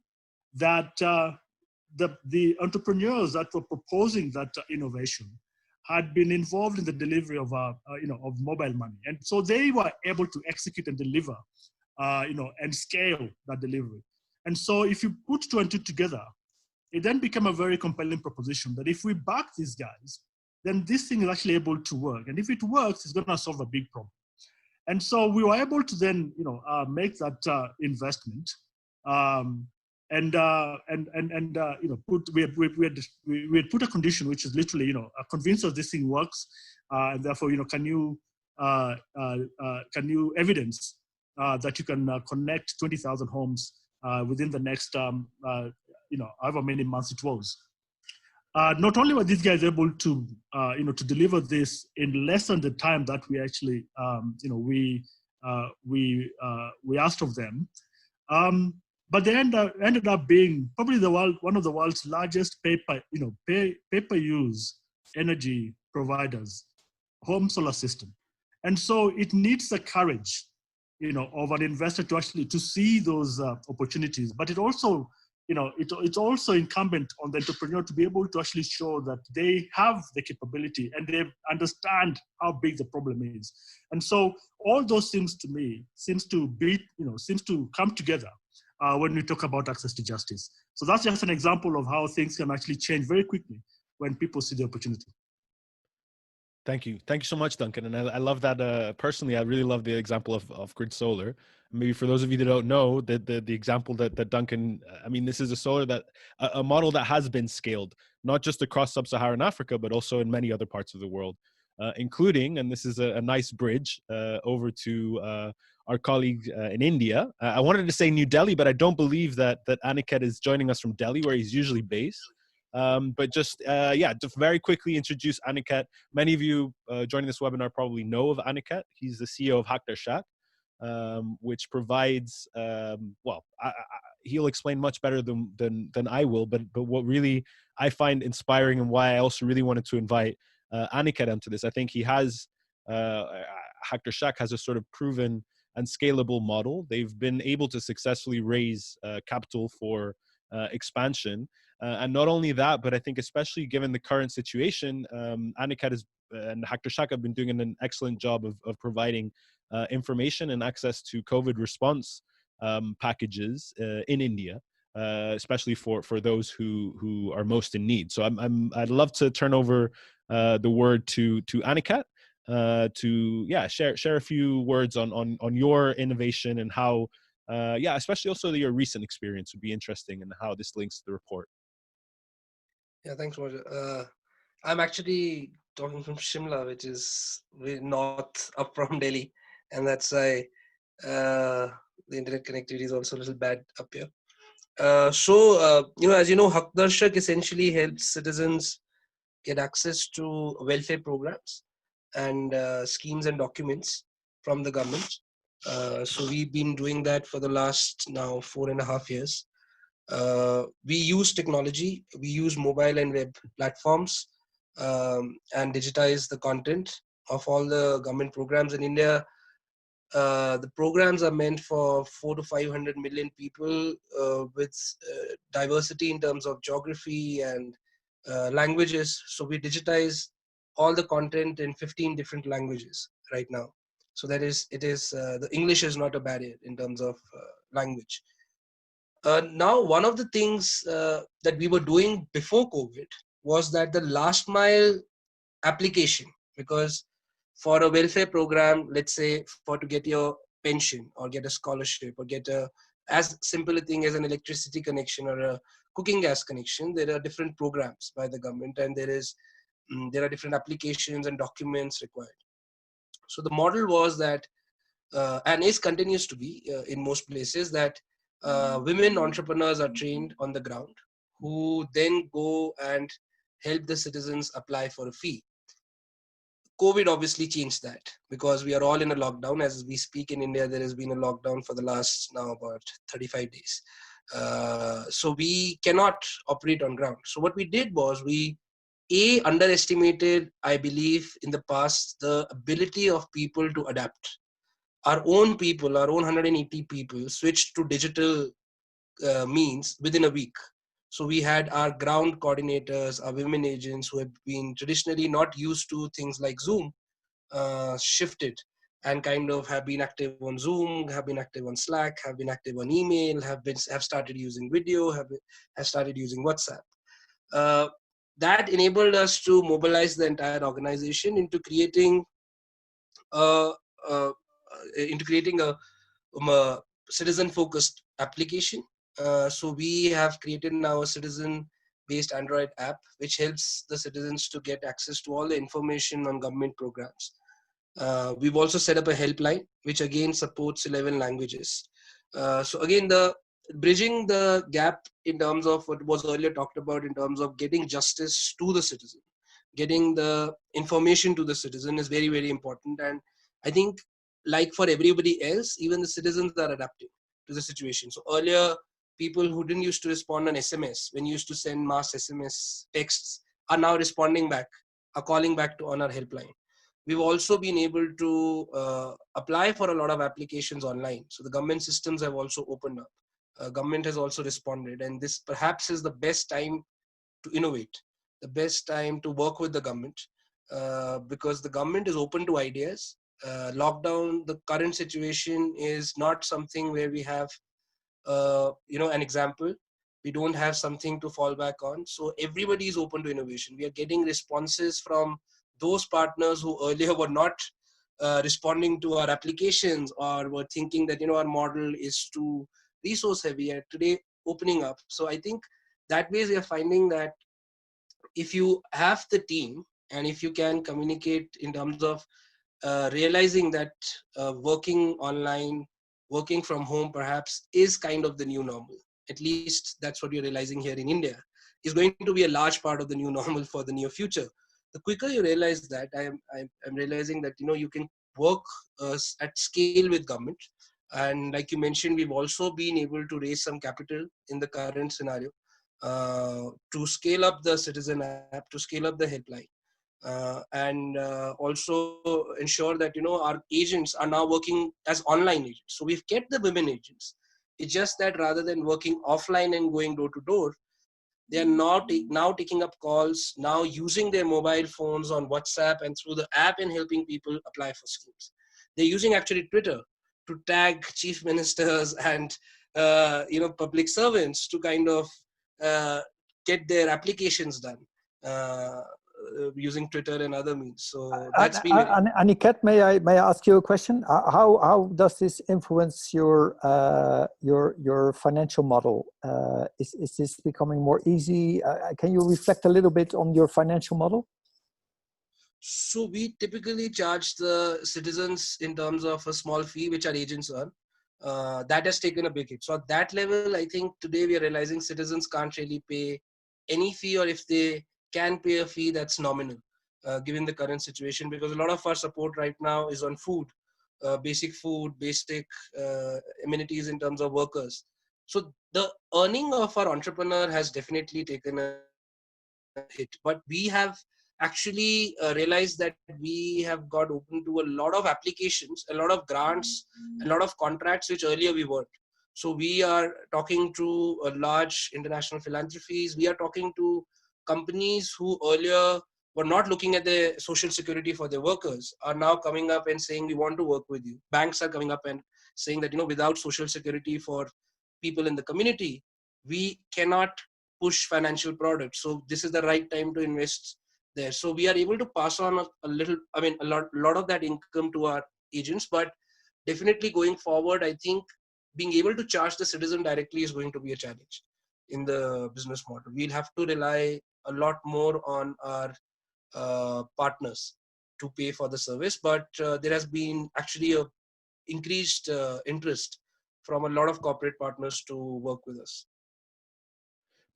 that the entrepreneurs that were proposing that innovation had been involved in the delivery of mobile money, and so they were able to execute and deliver, and scale that delivery. And so, if you put two and two together, it then became a very compelling proposition that if we back these guys, then this thing is actually able to work. And if it works, it's going to solve a big problem. And so we were able to then, make that investment, we had put a condition which is literally, convince us this thing works, and therefore, can you evidence that you can connect 20,000 homes within the next, however many months it was. Not only were these guys able to, to deliver this in less than the time that we actually, we asked of them, but they ended up being probably one of the world's largest pay-per-use energy providers, home solar system. And so it needs the courage, of an investor to actually to see those opportunities, but it also, it's also incumbent on the entrepreneur to be able to actually show that they have the capability and they understand how big the problem is. And so all those things to me seems to come together when we talk about access to justice. So that's just an example of how things can actually change very quickly when people see the opportunity. Thank you. Thank you so much, Duncan. And I love that. Personally, I really love the example of grid solar. Maybe for those of you that don't know, the example that Duncan, this is a model that has been scaled, not just across sub-Saharan Africa, but also in many other parts of the world, including, and this is a nice bridge over to our colleague in India. I wanted to say New Delhi, but I don't believe that Aniket is joining us from Delhi, where he's usually based. But just to very quickly introduce Aniket. Many of you joining this webinar probably know of Aniket. He's the CEO of Hakter Shak, which provides, he'll explain much better than I will, but what really I find inspiring and why I also really wanted to invite Aniket onto this. I think he has, Hakter Shak has a sort of proven and scalable model. They've been able to successfully raise capital for expansion. And not only that, but I think especially given the current situation, Aniket and Hakter Shak have been doing an excellent job of providing information and access to COVID response packages in India, especially for those who are most in need. So I'd love to turn over the word to Aniket to share a few words on your innovation and how especially also your recent experience would be interesting and how this links to the report. Yeah, thanks, Roger. I'm actually talking from Shimla, which is north up from Delhi, and that's why the internet connectivity is also a little bad up here. As you know, Hakter Shak essentially helps citizens get access to welfare programs and schemes and documents from the government. So we've been doing that for the last now 4.5 years. We use technology, we use mobile and web platforms and digitize the content of all the government programs in India. The programs are meant for 400 to 500 million people with diversity in terms of geography and languages. So we digitize all the content in 15 different languages right now. So that is, the English is not a barrier in terms of language. Now, one of the things that we were doing before COVID was that the last mile application, because for a welfare program, let's say to get your pension or get a scholarship or get as simple a thing as an electricity connection or a cooking gas connection, there are different programs by the government, and there are different applications and documents required. So the model was that, and continues to be in most places, that women entrepreneurs are trained on the ground who then go and help the citizens apply for a fee. COVID obviously changed that because we are all in a lockdown. As we speak in India, there has been a lockdown for the last now about 35 days. So we cannot operate on ground. So what we did was we underestimated, I believe, in the past, the ability of people to adapt. Our own people, our own 180 people switched to digital means within a week. So we had our ground coordinators, our women agents who have been traditionally not used to things like Zoom, shifted and kind of have been active on Zoom, have been active on Slack, have been active on email, have started using video, have started using WhatsApp. that enabled us to mobilize the entire organization into creating a, a, a citizen-focused application. So we have created now a citizen-based Android app, which helps the citizens to get access to all the information on government programs. We've also set up a helpline, which again supports 11 languages. So again, the bridging the gap in terms of what was earlier talked about in terms of getting justice to the citizen, getting the information to the citizen is very, very important. And I think like for everybody else, even the citizens are adapting to the situation. So earlier, people who didn't used to respond on SMS, when you used to send mass SMS texts, are now responding back, are calling back on our helpline. We've also been able to apply for a lot of applications online. So the government systems have also opened up. Government has also responded, and this perhaps is the best time to innovate, the best time to work with the government, because the government is open to ideas. Lockdown, the current situation is not something where we have, an example. We don't have something to fall back on. So everybody is open to innovation. We are getting responses from those partners who earlier were not responding to our applications or were thinking that, our model is too resource heavy, and today opening up. So I think that way we are finding that if you have the team and if you can communicate in terms of realizing that working online, working from home perhaps is kind of the new normal. At least that's what you're realizing here in India, is going to be a large part of the new normal for the near future. The quicker you realize that, I'm realizing that, you can work at scale with government. And like you mentioned, we've also been able to raise some capital in the current scenario to scale up the citizen app, to scale up the helpline. And also ensure that our agents are now working as online agents. So we've kept the women agents. It's just that rather than working offline and going door to door, they are now taking up calls, now using their mobile phones on WhatsApp and through the app and helping people apply for schemes. They're using actually Twitter to tag chief ministers and public servants to kind of get their applications done. Using Twitter and other means. So that's been very... Aniket, may I ask you a question? How does this influence your financial model? Is this becoming more easy? Can you reflect a little bit on your financial model? So we typically charge the citizens in terms of a small fee, which our agents earn. That has taken a big hit. So at that level, I think today we are realizing citizens can't really pay any fee, or if they can pay a fee, that's nominal, given the current situation, because a lot of our support right now is on food, basic amenities in terms of workers. So the earning of our entrepreneur has definitely taken a hit, but we have actually realized that we have got open to a lot of applications, a lot of grants, a lot of contracts, which earlier we weren't. So we are talking to large international philanthropies. We are talking to companies who earlier were not looking at the social security for their workers, are now coming up and saying, we want to work with you. Banks are coming up and saying that, without social security for people in the community, we cannot push financial products. So this is the right time to invest there. So we are able to pass on a lot of that income to our agents, but definitely going forward, I think being able to charge the citizen directly is going to be a challenge in the business model. We'll have to rely a lot more on our partners to pay for the service, but there has been actually a increased interest from a lot of corporate partners to work with us.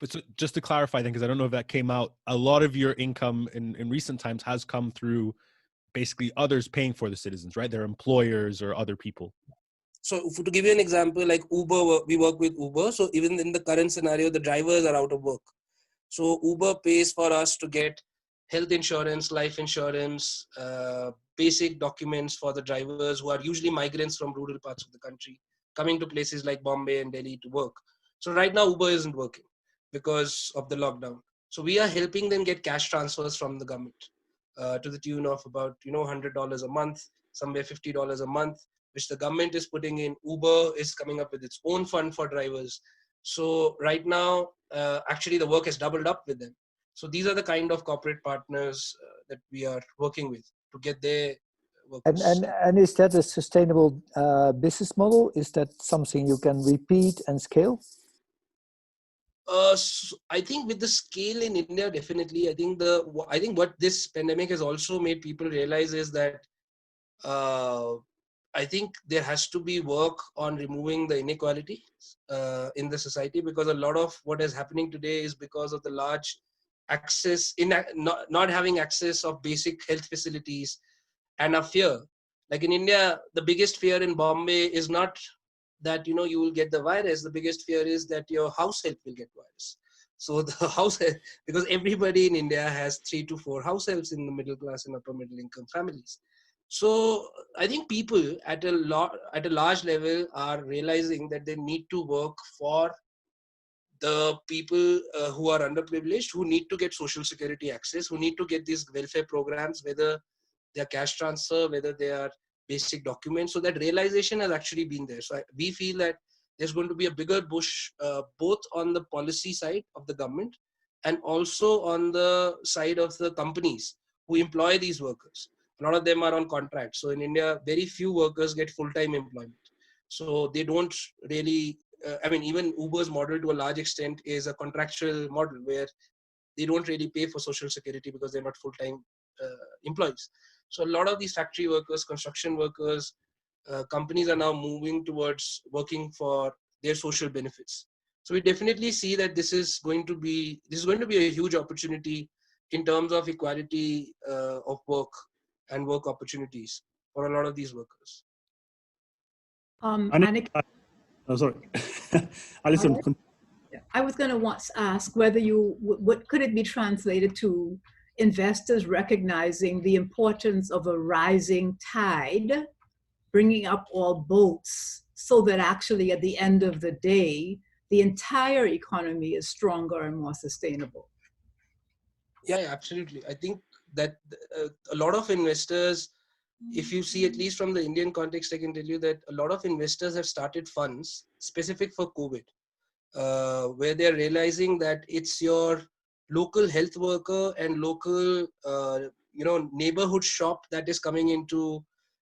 But so just to clarify then, because I don't know if that came out, a lot of your income in recent times has come through basically others paying for the citizens, right? Their employers or other people. So to give you an example, like Uber, we work with Uber. So even in the current scenario, the drivers are out of work. So Uber pays for us to get health insurance, life insurance, basic documents for the drivers who are usually migrants from rural parts of the country, coming to places like Bombay and Delhi to work. So right now Uber isn't working because of the lockdown. So we are helping them get cash transfers from the government to the tune of about $100 a month, somewhere $50 a month, which the government is putting in. Uber is coming up with its own fund for drivers. So right now, actually the work has doubled up with them. So these are the kind of corporate partners that we are working with to get their workers. And is that a sustainable business model? Is that something you can repeat and scale? So I think with the scale in India, definitely. I think what this pandemic has also made people realize is that I think there has to be work on removing the inequality in the society, because a lot of what is happening today is because of the large access in not having access of basic health facilities, and a fear. Like in India, the biggest fear in Bombay is not that you will get the virus. The biggest fear is that your house help will get virus. So the house help, because everybody in India has 3 to 4 house helps in the middle class and upper middle income families. So I think people at a large level are realizing that they need to work for the people who are underprivileged, who need to get social security access, who need to get these welfare programs, whether they are cash transfer, whether they are basic documents. So that realization has actually been there. So we feel that there's going to be a bigger push both on the policy side of the government and also on the side of the companies who employ these workers. A lot of them are on contract. So in India, very few workers get full-time employment. So they don't really, even Uber's model to a large extent is a contractual model where they don't really pay for social security because they're not full-time employees. So a lot of these factory workers, construction workers, companies are now moving towards working for their social benefits. So we definitely see that this is going to be a huge opportunity in terms of equality of work and work opportunities for a lot of these workers. Annika, sorry, Allyson. I was going to ask whether what could it be translated to investors recognizing the importance of a rising tide, bringing up all boats, so that actually at the end of the day, the entire economy is stronger and more sustainable. Yeah, absolutely. I think that a lot of investors, if you see at least from the Indian context, I can tell you that a lot of investors have started funds specific for COVID, where they're realizing that it's your local health worker and local, neighborhood shop that is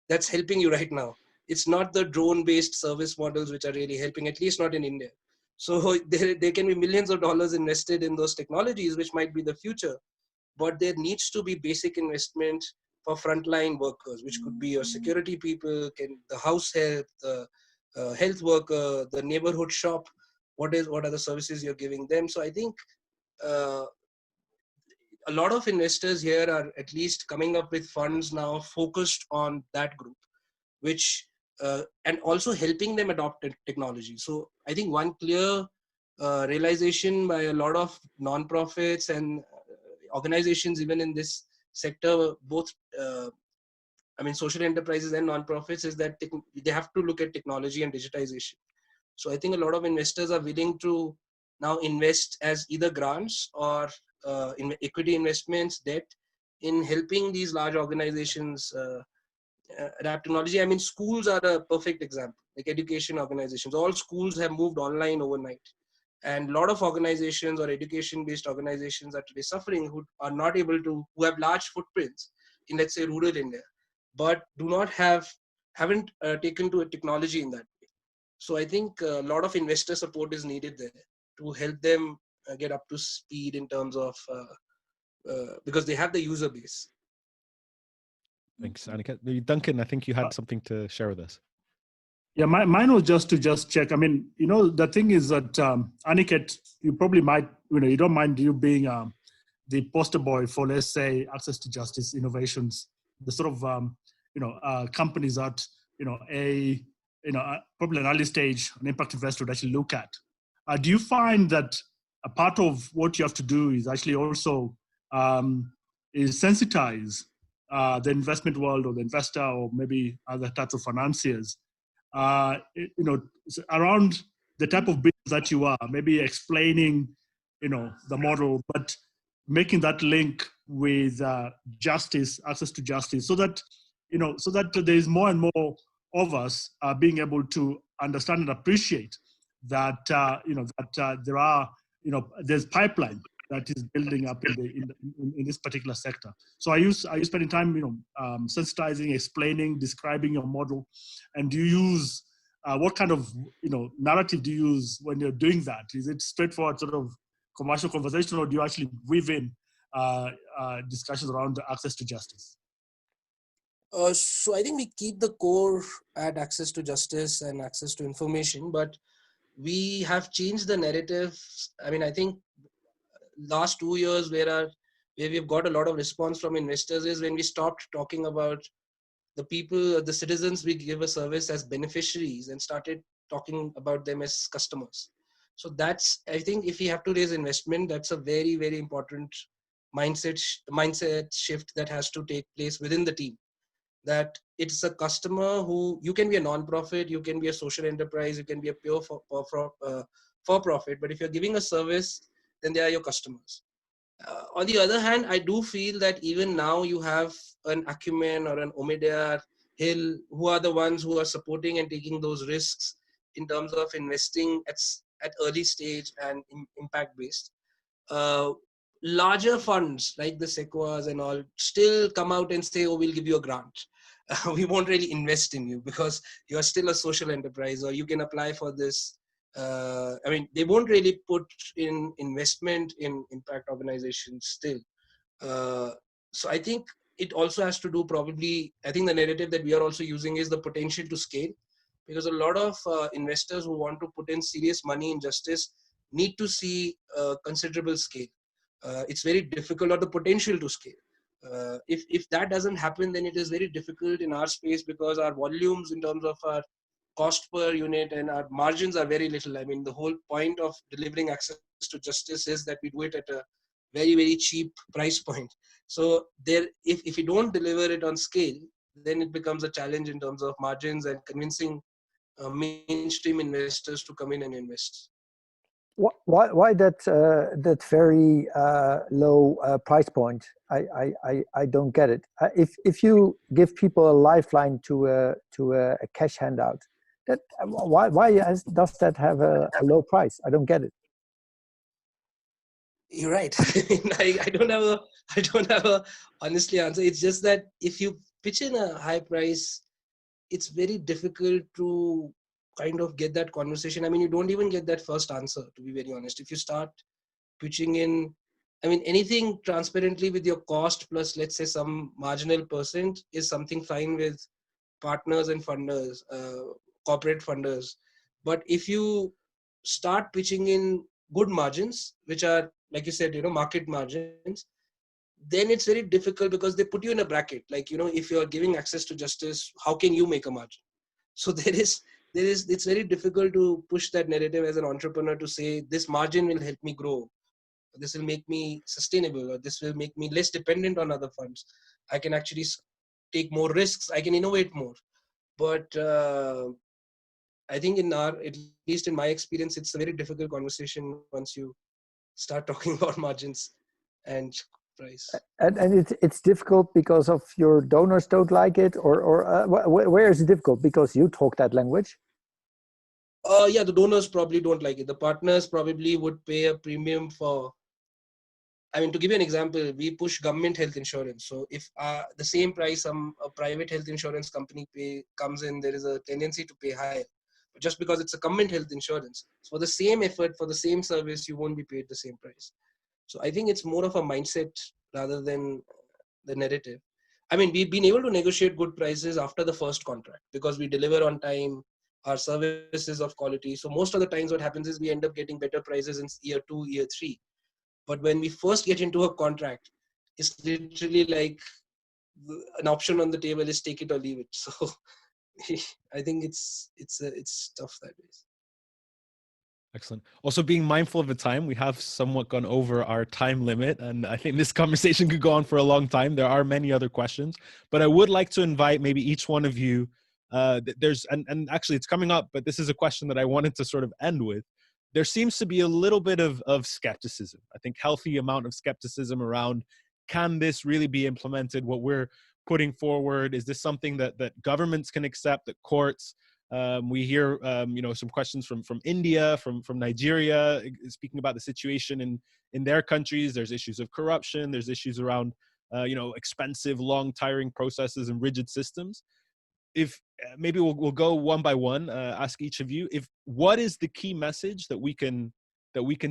that's helping you right now. It's not the drone-based service models which are really helping, at least not in India. So there can be millions of dollars invested in those technologies, which might be the future. But there needs to be basic investment for frontline workers, which could be your security people, the house help, the health worker, the neighborhood shop. What are the services you're giving them? So I think a lot of investors here are at least coming up with funds now focused on that group, which and also helping them adopt technology. So I think one clear realization by a lot of non-profits and organizations, even in this sector, both social enterprises and non-profits, is that they have to look at technology and digitization. So I think a lot of investors are willing to now invest as either grants or in equity investments, debt, in helping these large organizations adapt technology. Schools are a perfect example, like education organizations. All schools have moved online overnight. And a lot of organizations or education-based organizations are today suffering, who have large footprints in, let's say, rural India, but haven't taken to a technology in that way. So I think a lot of investor support is needed there to help them get up to speed in terms of, because they have the user base. Thanks, Annika. Duncan, I think you had something to share with us. Yeah, mine was just to check. The thing is that Aniket, you probably might, you don't mind you being the poster boy for, let's say, access to justice innovations, the sort of companies that probably an early stage, an impact investor would actually look at. Do you find that a part of what you have to do is actually also is sensitize the investment world or the investor or maybe other types of financiers around the type of business that you are, maybe explaining, the model, but making that link with justice, access to justice, so that there is more and more of us being able to understand and appreciate that, there are, there's pipeline that is building up in this particular sector. So are you spending time, sensitizing, explaining, describing your model, and do you use what kind of narrative do you use when you're doing that? Is it straightforward sort of commercial conversation, or do you actually weave in discussions around access to justice? So I think we keep the core at access to justice and access to information, but we have changed the narrative. I mean, I think last 2 years where we've got a lot of response from investors is when we stopped talking about the people, the citizens we give a service as beneficiaries and started talking about them as customers. So that's, I think if we have to raise investment, that's a very, very important mindset shift that has to take place within the team. That it's a customer who, you can be a non-profit, you can be a social enterprise, you can be a pure for-profit, but if you're giving a service, then they are your customers. On the other hand, I do feel that even now you have an Acumen or an Omidyar, HiIL, who are the ones who are supporting and taking those risks in terms of investing at early stage and impact-based. Larger funds like the Sequoias and all still come out and say, oh, we'll give you a grant. We won't really invest in you because you are still a social enterprise, or you can apply for this. I mean, they won't really put in investment in impact organizations still. So I think it also has to do probably, I think the narrative that we are also using is the potential to scale, because a lot of investors who want to put in serious money in justice need to see considerable scale. It's very difficult, or the potential to scale. If that doesn't happen, then it is very difficult in our space, because our volumes in terms of our cost per unit and our margins are very little. I mean, the whole point of delivering access to justice is that we do it at a very, very cheap price point. So there, if we don't deliver it on scale, then it becomes a challenge in terms of margins and convincing mainstream investors to come in and invest. Why that very low price point? I don't get it. If you give people a lifeline to a cash handout, that why does that have a low price? I don't get it. You're right. I don't have a honestly answer. It's just that if you pitch in a high price, it's very difficult to kind of get that conversation. I mean, you don't even get that first answer, to be very honest. If you start pitching in, I mean, anything transparently with your cost plus, let's say, some marginal percent is something fine with partners and funders, corporate funders. But if you start pitching in good margins, which are, like you said, market margins, then it's very difficult because they put you in a bracket. Like, if you're giving access to justice, how can you make a margin? So it's very difficult to push that narrative as an entrepreneur to say this margin will help me grow. This will make me sustainable, or this will make me less dependent on other funds. I can actually take more risks. I can innovate more. But I think at least in my experience, it's a very difficult conversation once you start talking about margins and price. And it's difficult because of your donors don't like it, or where is it difficult? Because you talk that language. Yeah, the donors probably don't like it. The partners probably would pay a premium for. I mean, to give you an example, we push government health insurance. So if the same price a private health insurance company comes in, there is a tendency to pay higher. But just because it's a government health insurance, so for the same effort, for the same service, you won't be paid the same price. So I think it's more of a mindset rather than the narrative. I mean, we've been able to negotiate good prices after the first contract because we deliver on time, our service is of quality. So most of the times what happens is we end up getting better prices in year 2, year 3. But when we first get into a contract, it's literally like an option on the table is take it or leave it. So I think it's tough that way. Excellent. Also, being mindful of the time, we have somewhat gone over our time limit, and I think this conversation could go on for a long time. There are many other questions, but I would like to invite maybe each one of you. And actually, it's coming up, but this is a question that I wanted to sort of end with. There seems to be a little bit of skepticism. I think healthy amount of skepticism around, can this really be implemented? What we're putting forward, is this something that governments can accept, that courts? We hear, some questions from India, from Nigeria, speaking about the situation in their countries. There's issues of corruption. There's issues around, expensive, long, tiring processes and rigid systems. If maybe we'll go one by one, ask each of you, what is the key message that we can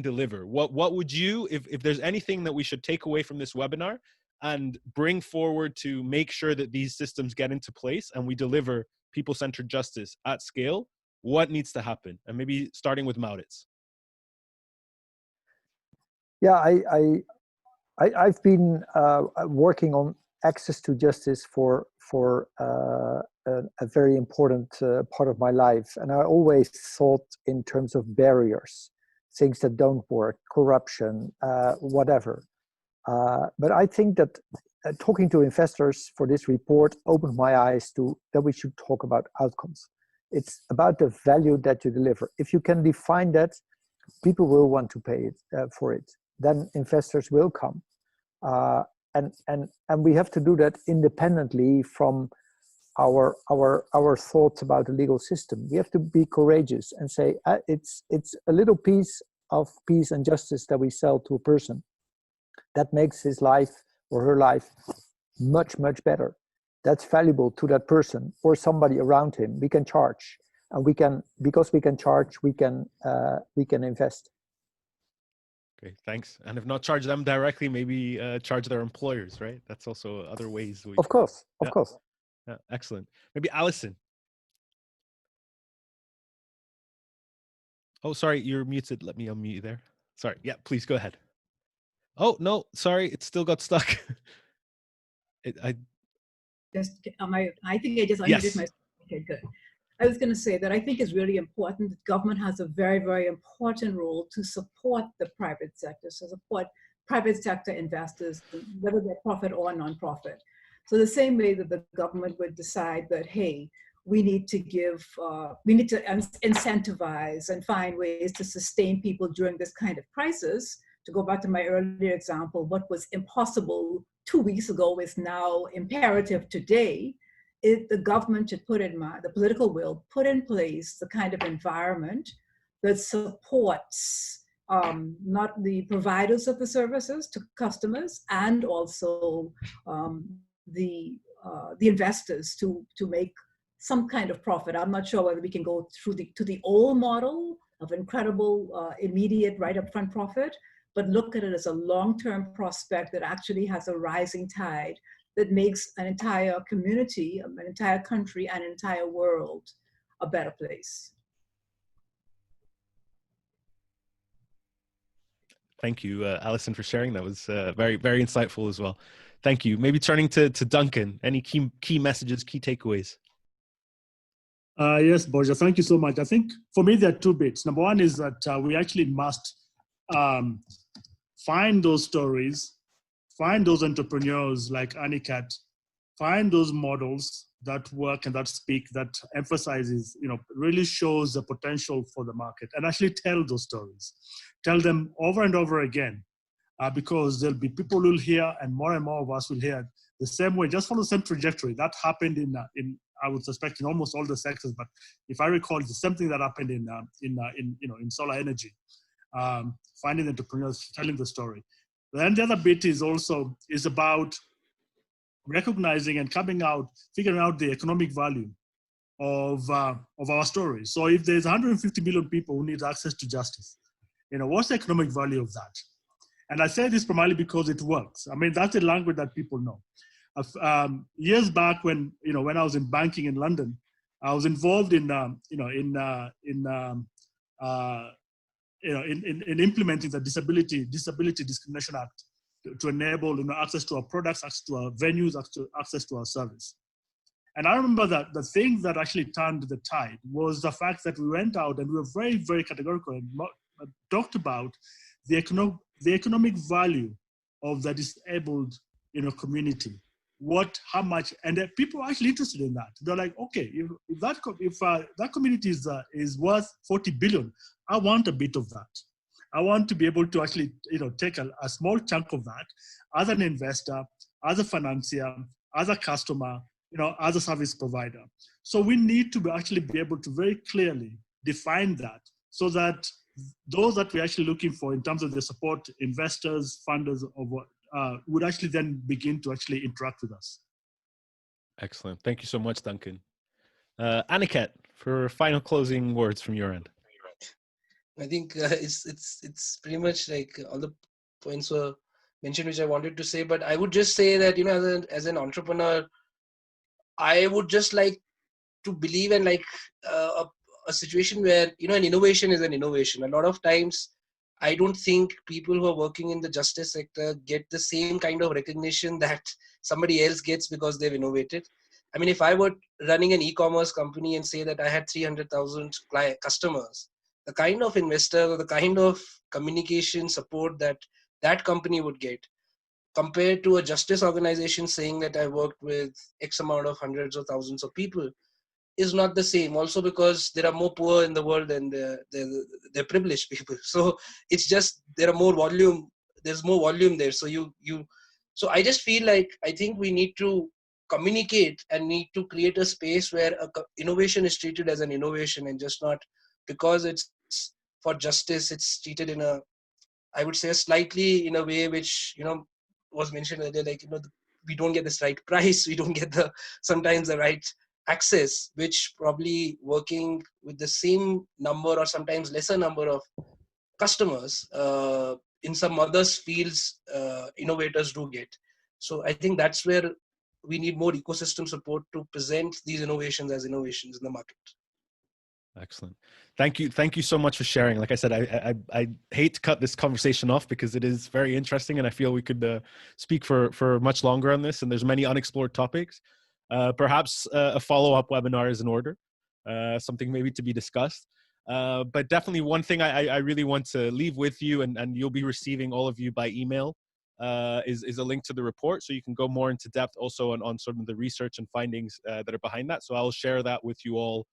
deliver? What would you, if there's anything that we should take away from this webinar and bring forward to make sure that these systems get into place and we deliver people-centered justice at scale, what needs to happen? And maybe starting with Maurits. Yeah, I've been working on access to justice for a very important part of my life, and I always thought in terms of barriers, things that don't work, corruption, whatever. But I think that talking to investors for this report opened my eyes to that we should talk about outcomes. It's about the value that you deliver. If you can define that, people will want to pay it for it. Then investors will come, and we have to do that independently from our thoughts about the legal system. We have to be courageous and say it's a little piece of peace and justice that we sell to a person that makes his life or her life much better. That's valuable to that person or somebody around him. We can charge, and because we can charge, we can invest. Okay, thanks. And if not charge them directly, maybe charge their employers, right? That's also other ways. Of course. Yeah, excellent. Maybe Allyson. Oh, sorry, you're muted. Let me unmute you there. Sorry. Yeah, please go ahead. Oh, no, sorry. It still got stuck. I think I just unmuted Yes. myself. Okay, good. I was going to say that I think it's really important that government has a very, very important role to support the private sector, so support private sector investors, whether they're profit or non-profit. So the same way that the government would decide that, hey, we need to incentivize and find ways to sustain people during this kind of crisis. To go back to my earlier example, what was impossible 2 weeks ago is now imperative today. The government should the political will, put in place the kind of environment that supports not the providers of the services to customers and also the investors to make some kind of profit. I'm not sure whether we can go to the old model of incredible immediate right up front profit, but look at it as a long-term prospect that actually has a rising tide that makes an entire community, an entire country, and an entire world a better place. Thank you, Allyson, for sharing. That was very, very insightful as well. Thank you. Maybe turning to Duncan, any key messages, key takeaways? Yes, Borja, thank you so much. I think for me, there are two bits. Number one is that we actually must find those stories, find those entrepreneurs like Anikat, find those models that work and that speak, that emphasizes, really shows the potential for the market, and actually tell those stories. Tell them over and over again, because there'll be people who'll hear, and more of us will hear the same way, just follow the same trajectory. That happened in I would suspect in almost all the sectors, but if I recall, it's the same thing that happened in solar energy. Finding entrepreneurs, telling the story. Then the other bit is about recognizing and figuring out the economic value of our stories. So if there's 150 million people who need access to justice, what's the economic value of that? And I say this primarily because it works. I mean, that's the language that people know. Years back, when I was in banking in London, I was involved in implementing the Disability Discrimination Act to enable access to our products, access to our venues, access to our service. And I remember that the thing that actually turned the tide was the fact that we went out and we were very, very categorical and talked about the economic value of the disabled community. How much, and people are actually interested in that. They're like, okay, if that community is worth 40 billion, I want a bit of that. I want to be able to actually, take a small chunk of that as an investor, as a financier, as a customer, as a service provider. So we need to actually be able to very clearly define that, so that those that we're actually looking for in terms of the support, investors, funders, of what would actually then begin to actually interact with us. Excellent. Thank you so much, Duncan. Aniket, for final closing words from your end. I think it's pretty much like all the points were mentioned which I wanted to say, but I would just say that as an entrepreneur, I would just like to believe in like a situation where an innovation is an innovation. A lot of times, I don't think people who are working in the justice sector get the same kind of recognition that somebody else gets because they've innovated. I mean, if I were running an e-commerce company and say that I had 300,000 customers, the kind of investor or the kind of communication support that that company would get compared to a justice organization saying that I worked with X amount of hundreds of thousands of people is not the same. Also because there are more poor in the world than they're privileged people. So it's just there's more volume there. So I just feel like I think we need to communicate and need to create a space where innovation is treated as an innovation and just not because it's for justice, it's treated in I would say slightly in a way which, was mentioned earlier, like, we don't get this right price, we don't get sometimes the right access, which probably working with the same number or sometimes lesser number of customers in some other fields, innovators do get. So I think that's where we need more ecosystem support to present these innovations as innovations in the market. Excellent. Thank you so much for sharing. Like I said, I hate to cut this conversation off because it is very interesting, and I feel we could speak for much longer on this. And there's many unexplored topics. Perhaps a follow-up webinar is in order, something maybe to be discussed. But definitely one thing I really want to leave with you, and you'll be receiving, all of you, by email, is a link to the report, so you can go more into depth also on sort of the research and findings that are behind that. So I'll share that with you all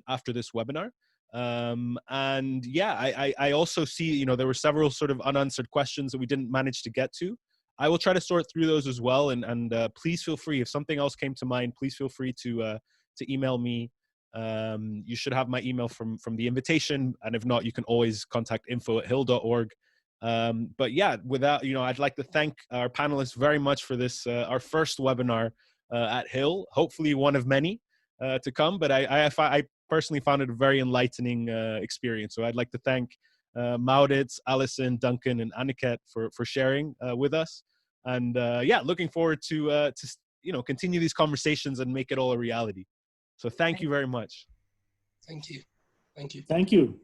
after this webinar. And yeah, I also see, there were several sort of unanswered questions that we didn't manage to get to. I will try to sort through those as well. And please feel free, if something else came to mind, please feel free to email me. You should have my email from the invitation. And if not, you can always contact info@HiIL.org. But yeah, I'd like to thank our panelists very much for this, our first webinar at HiIL, hopefully one of many to come. But I personally found it a very enlightening experience. So I'd like to thank Maudits, Allyson, Duncan, and Aniket for sharing with us. And yeah, looking forward to continue these conversations and make it all a reality. So thank you very much. Thank you. Thank you.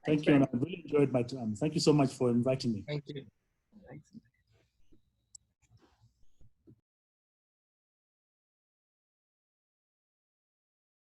And I really enjoyed my time. Thank you so much for inviting me. Thank you. Thanks.